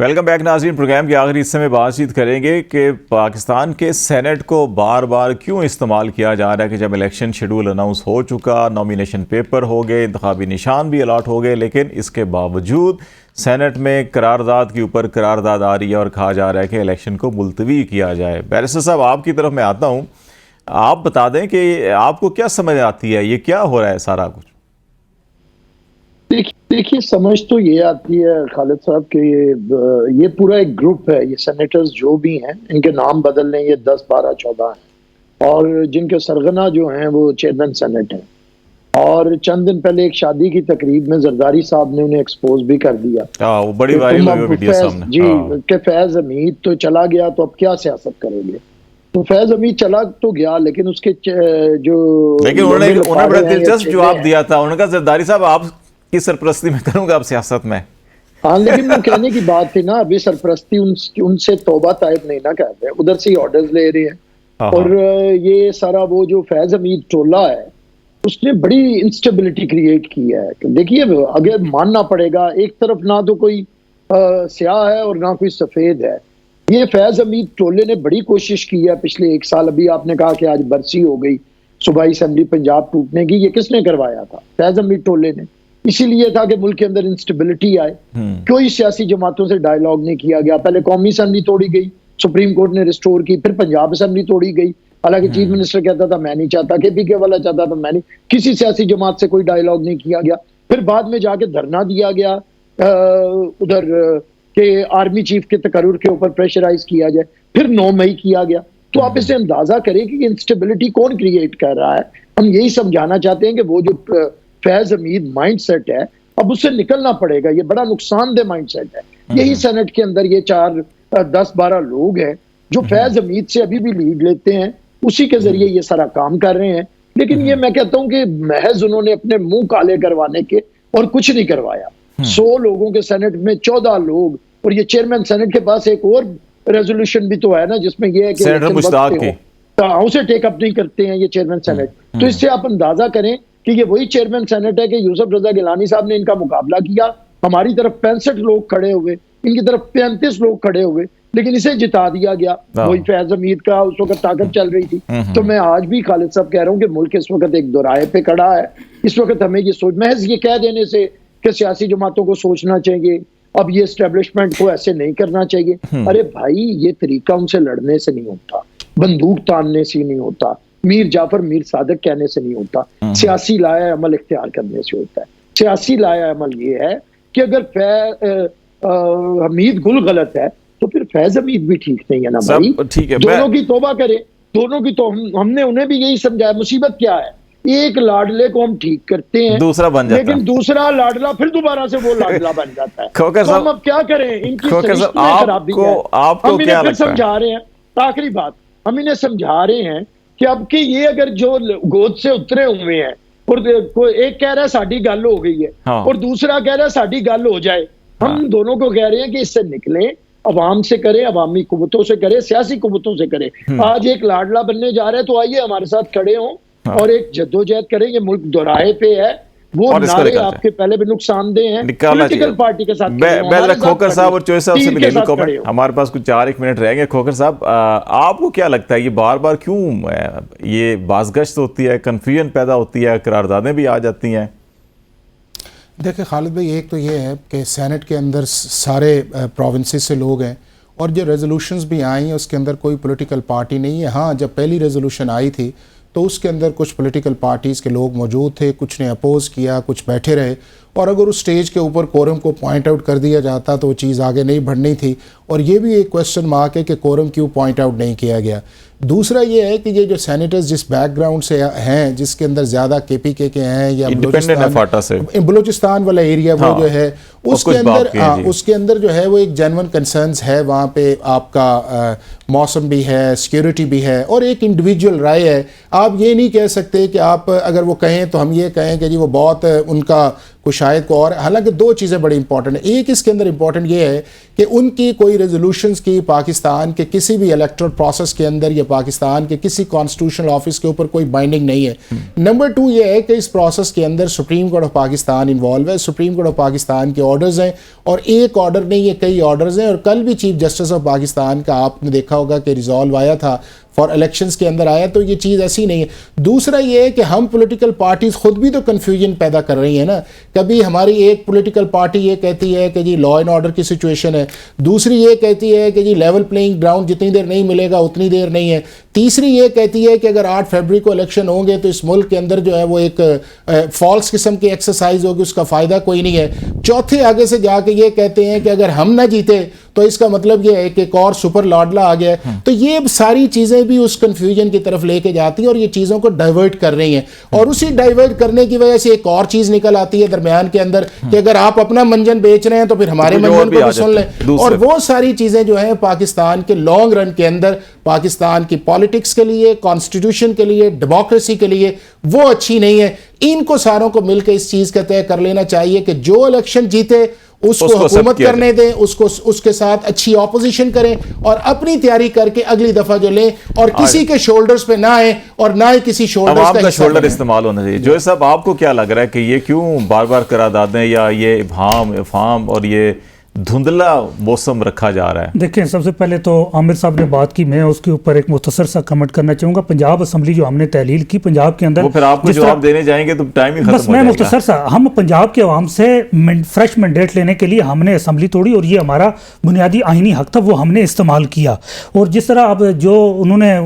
A: वेलकम बैक नाज़रीन। प्रोग्राम के आखिरी हिस्से में बातचीत करेंगे कि पाकिस्तान के सेनेट को बार बार क्यों इस्तेमाल किया जा रहा है कि जब इलेक्शन शेड्यूल अनाउंस हो चुका, नॉमिनेशन पेपर हो गए, इंतखाबी निशान भी अलॉट हो गए, लेकिन इसके बावजूद सेनेट में करारदाद के ऊपर करारदाद आ रही है और कहा जा रहा है कि इलेक्शन को मुलतवी किया जाए। बैरिस्टर साहब, आपकी तरफ मैं आता हूँ, आप बता दें कि आपको क्या समझ आती है, ये क्या हो रहा है सारा कुछ?
C: देखिए, समझ तो ये आती है खालिद साहब कि ये पूरा एक ग्रुप है, ये सेनेटर्स जो भी हैं इनके नाम बदल लें, ये 10, 12, 14 हैं और जिनके सरगना जो हैं वो चेयरमैन सेनेट हैं। और चंद दिन पहले एक शादी की तकरीब में जरदारी साहब ने उन्हें एक्सपोज भी कर दिया।
A: वो बड़ी वायरल हुई वीडियो सामने
C: जी कि फैज हमीद तो चला गया तो अब क्या सियासत करोगे। तो फैज हमीद चला तो गया, लेकिन उसके जो
A: लेकिन उन्होंने बड़ा दिलचस्प जवाब दिया था। उन्होंने कहा जरदारी साहब आप की सरपरस्ती में करूंगा अब सियासत में।
C: हाँ, लेकिन वो कहने की बात थी ना, अभी सरपरस्ती उनसे तौबा तायब नहीं ना कहते, उधर से ही ऑर्डर्स ले रहे हैं। और ये सारा वो जो फैज हमीद टोला है उसने बड़ी इंस्टेबिलिटी क्रिएट की है। देखिए, अगर मानना पड़ेगा, एक तरफ ना तो कोई स्याह है और ना कोई सफेद है। ये फैज हमीद टोले ने बड़ी कोशिश की है पिछले 1 साल। अभी आपने कहा कि आज बरसी हो गई सूबाई असेंबली पंजाब टूटने की, ये किसने करवाया था? फैज हमीद टोले ने। इसीलिए था कि मुल्क के अंदर इंस्टेबिलिटी आए। कोई सियासी जमातों से डायलॉग नहीं किया गया। पहले कौमी असेंबली तोड़ी गई, सुप्रीम कोर्ट ने रिस्टोर की, फिर पंजाब असेंबली तोड़ी गई। हालांकि चीफ मिनिस्टर कहता था मैं नहीं चाहता, KPK वाला चाहता था मैं नहीं, किसी सियासी जमात से कोई डायलॉग नहीं किया गया। फिर बाद में जाके धरना दिया गया उधर के आर्मी चीफ के तकर्रुर के ऊपर प्रेशराइज किया जाए, फिर 9 मई किया गया। तो आप इसे अंदाजा करें कि इंस्टेबिलिटी कौन क्रिएट कर रहा है। हम यही समझाना चाहते हैं कि वो जो फैज हमीद माइंडसेट है, अब उससे निकलना पड़ेगा। ये बड़ा नुकसानदेह माइंडसेट है। यही सेनेट के अंदर ये 10-12 लोग हैं जो फैज हमीद से अभी भी लीड लेते हैं, उसी के जरिए ये सारा काम कर रहे हैं। लेकिन ये मैं कहता हूं कि महज उन्होंने अपने मुंह काले करवाने के और कुछ नहीं करवाया। 100 लोगों के सेनेट में 14 लोग, और ये चेयरमैन सेनेट के पास एक और रेजोल्यूशन भी तो है ना, जिसमें ये है कि उसे टेकअप नहीं करते हैं ये चेयरमैन सेनेट। तो इससे आप अंदाजा करें कि ये वही चेयरमैन सेनेट है कि यूसुफ रजा गिलानी साहब ने इनका मुकाबला किया। हमारी तरफ 65 लोग खड़े हुए, इनकी तरफ 35 लोग खड़े हुए, लेकिन इसे जिता दिया गया। वही फैज हमीद का उस वक्त ताकत चल रही थी। तो मैं आज भी खालिद साहब कह रहा हूँ कि मुल्क इस वक्त एक दोराहे पे खड़ा है। इस वक्त हमें ये सोच, महज ये कह देने से कि सियासी जमातों को सोचना चाहिए, अब ये एस्टेब्लिशमेंट को ऐसे नहीं करना चाहिए। अरे भाई, ये तरीका उनसे लड़ने से नहीं होता, बंदूक तानने से नहीं होता, मीर जाफर मीर सादक कहने से नहीं होता, सियासी लाया अमल इख्तियार करने से होता है। सियासी लाया अमल ये है कि अगर हमीद गुल गलत है तो फिर फैज हमीद भी ठीक नहीं है ना भाई।
A: ठीक है,
C: दोनों की तौबा करें, दोनों की। तो हमने उन्हें भी यही समझाया, मुसीबत क्या है, एक लाडले को हम ठीक करते हैं,
A: दूसरा बन जाता है,
C: लेकिन दूसरा लाडला फिर दोबारा से वो लाडला बन जाता है।
A: खोकर
C: तो हम अब क्या करें, इनकी खराबी है।
A: आपको क्या लगता है?
C: समझा रहे हैं, आखिरी बात हम इन्हें समझा रहे हैं कि अब कि ये अगर जो गोद से उतरे हुए हैं, और एक कह रहा है साड़ी गल हो गई है, और दूसरा कह रहा है साड़ी गल हो जाए, हम दोनों को कह रहे हैं कि इससे निकलें, अवाम से करें, अवामी कुव्वतों से करें, सियासी कुव्वतों से करें। आज एक लाडला बनने जा रहे हैं, तो आइए हमारे साथ खड़े हों और एक जद्दोजहद करें। ये मुल्क दोराहे पे है, वो नारे आपके पहले भी नुकसानदेह हैं, पॉलिटिकल पार्टी के साथ।
A: खोकर साहब और चोइस साहब से मिले कमेंट, हमारे पास कुछ 4-1 मिनट रह गए। खोकर साहब, आपको क्या लगता है ये बार बार क्यों ये बाज़गश्त होती है, कन्फ्यूजन पैदा होती है, करारदादें भी आ जाती हैं?
D: देखिए खालिद भाई, एक तो ये है कि सेनेट के अंदर सारे प्रोविंसेस से लोग हैं, और जो रेजोल्यूशंस भी आई हैं उसके अंदर कोई पॉलिटिकल पार्टी नहीं है। हाँ, जब पहली रेजोल्यूशन आई थी तो उसके अंदर कुछ पॉलिटिकल पार्टीज़ के लोग मौजूद थे, कुछ ने अपोज़ किया, कुछ बैठे रहे, और अगर उस स्टेज के ऊपर कोरम को पॉइंट आउट कर दिया जाता तो वो चीज़ आगे नहीं बढ़नी थी। और ये भी एक क्वेश्चन मार्क है कि कोरम क्यों पॉइंट आउट नहीं किया गया। दूसरा ये है कि ये जो सेनेटर्स जिस बैकग्राउंड से हैं, जिसके अंदर ज़्यादा KPK के हैं या बलूचिस्तान वाला एरिया, वो जो है उसके अंदर जो है वो एक जेन्युइन कंसर्न्स है। वहाँ पे आपका मौसम भी है, सिक्योरिटी भी है, और एक इंडिविजुअल राय है। आप ये नहीं कह सकते कि आप अगर वो कहें तो हम ये कहें कि जी वो बहुत उनका कुछ शायद को। और हालांकि 2 चीज़ें बड़ी इंपॉर्टेंट है। एक इसके अंदर इंपॉर्टेंट ये है कि उनकी कोई रेजोल्यूशंस की पाकिस्तान के किसी भी इलेक्टोरल प्रोसेस के अंदर या पाकिस्तान के किसी कॉन्स्टिट्यूशनल ऑफिस के ऊपर कोई बाइंडिंग नहीं है। नंबर 2 ये है कि इस प्रोसेस के अंदर supreme court of Pakistan involve है। सुप्रीम कोर्ट ऑफ पाकिस्तान के ऑर्डर्स हैं, और एक ऑर्डर नहीं है, कई ऑर्डर्स हैं। और कल भी चीफ जस्टिस ऑफ पाकिस्तान का आपने देखा होगा कि रिजॉल्व आया था फॉर इलेक्शंस के अंदर आया। तो ये चीज़ ऐसी नहीं है। दूसरा ये है कि हम पॉलिटिकल पार्टीज खुद भी तो कन्फ्यूजन पैदा कर रही हैं ना। कभी हमारी एक पॉलिटिकल पार्टी ये कहती है कि जी लॉ एंड ऑर्डर की सिचुएशन है, दूसरी ये कहती है कि जी लेवल प्लेइंग ग्राउंड जितनी देर नहीं मिलेगा उतनी देर नहीं है, तीसरी ये कहती है कि अगर 8 फरवरी को इलेक्शन होंगे तो इस मुल्क के अंदर जो है वो एक फॉल्स किस्म की एक्सरसाइज होगी, उसका फ़ायदा कोई नहीं है। चौथे आगे से जाके ये कहते हैं कि अगर हम ना जीते तो इसका मतलब ये है कि एक और सुपर लाडला आ गया। तो ये सारी चीज़ें भी उस कन्फ्यूजन की तरफ लेके जाती हैं और ये चीज़ों को डाइवर्ट कर रही हैं। और उसी डाइवर्ट करने की वजह से एक और चीज़ निकल आती है दरमियान के अंदर कि अगर आप अपना मंजन बेच रहे हैं तो फिर हमारे मंजन को भी सुन लें। और वो सारी चीज़ें जो हैं पाकिस्तान के लॉन्ग रन के अंदर, पाकिस्तान की पॉलिटिक्स के लिए, कॉन्स्टिट्यूशन के लिए, डेमोक्रेसी के लिए वो अच्छी नहीं है। इनको सारों को मिलकर इस चीज़ का तय कर लेना चाहिए कि जो इलेक्शन जीते उसको हुकूमत करने दें, उसको उसके साथ अच्छी ऑपोजिशन करें और अपनी तैयारी करके अगली दफा जो लें, और किसी के शोल्डर्स पे ना आए और ना ही किसी शोल्डर्स का
A: शोल्डर इस्तेमाल होना चाहिए। जो साहब, आपको क्या लग रहा है कि ये क्यों बार बार करारदादें या ये इब्हाम और ये धुंधला मौसम रखा जा रहा है?
B: देखें, सबसे पहले तो आमिर साहब ने बात की, मैं उसके ऊपर एक मुख्तसर सा कमेंट करना चाहूँगा। पंजाब असम्बली जो हमने तहलील की पंजाब के अंदर,
A: वो फिर आपको जवाब देने जाएंगे तो टाइम ही खत्म हो
B: बस मैं
A: जाएगा।
B: मुख्तसर सा, हम पंजाब के अवाम से फ्रेश मैंडेट लेने के लिए हमने असम्बली तोड़ी और ये हमारा बुनियादी आइनी हक था, वो हमने इस्तेमाल किया। और जिस तरह अब जो उन्होंने,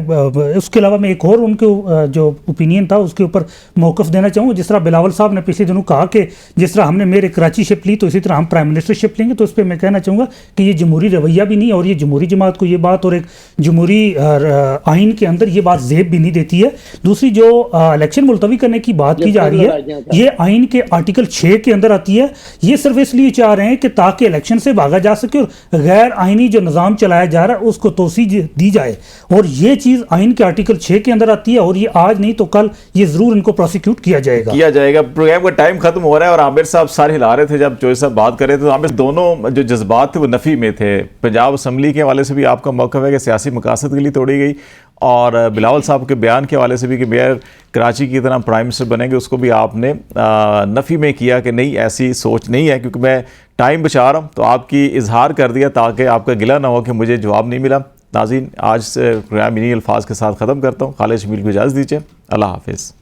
B: उसके अलावा मैं एक और उनके जो ओपिनियन था उसके ऊपर मौक़िफ़ देना चाहूँगा। जिस तरह बिलावल साहब ने पिछले दिनों कहा कि जिस तरह हमने मेरे कराची शिप ली तो इसी तरह हम प्राइम मिनिस्टरशिप लेंगे, तो उस पर मैं कहना चाहूँगा कि ये जमहूरी रवैया भी नहीं, और ये जमहूरी जमात को ये बात और एक जमहूरी आइन के अंदर ये बात जेब भी नहीं देती है। दूसरी जो इलेक्शन मुलतवी करने की बात की जा रही है, ये आइन के आर्टिकल 6 के अंदर आती है। ये सिर्फ इसलिए चाह रहे हैं कि ताकि इलेक्शन से भागा जा सके और गैर आइनी जो निज़ाम चलाया जा रहा है उसको तोसी दी जाए, और ये चीज़ आइन के आर्टिकल 6 के अंदर आती है, और ये आज नहीं तो कल ये ज़रूर इनको प्रोसिक्यूट किया जाएगा।
A: प्रोग्राम का टाइम खत्म हो रहा है और आमिर साहब सारे हिला रहे थे जब चौधरी साहब बात कर रहे थे, तो आमिर दोनों जो जज्बात थे वो नफ़ी में थे। पंजाब असम्बली के हवाले से भी आपका मौक़िफ़ है कि सियासी मकासद के लिए तोड़ी गई, और बिलावल साहब के बयान के हवाले से भी कि मेयर कराची की तरह प्राइम मिनिस्टर बनेंगे, उसको भी आपने नफ़ी में किया कि नहीं, ऐसी सोच नहीं है। क्योंकि मैं टाइम बचा रहा हूँ तो आपकी इजहार कर दिया ताकि आपका गिला ना हो कि मुझे जवाब नहीं मिला। नाज़रीन, आज से प्रोग्राम इन्हीं अल्फाज के साथ ख़त्म करता हूँ। खालिद शमील को इजाज़त दीजिए। अल्लाह हाफिज़।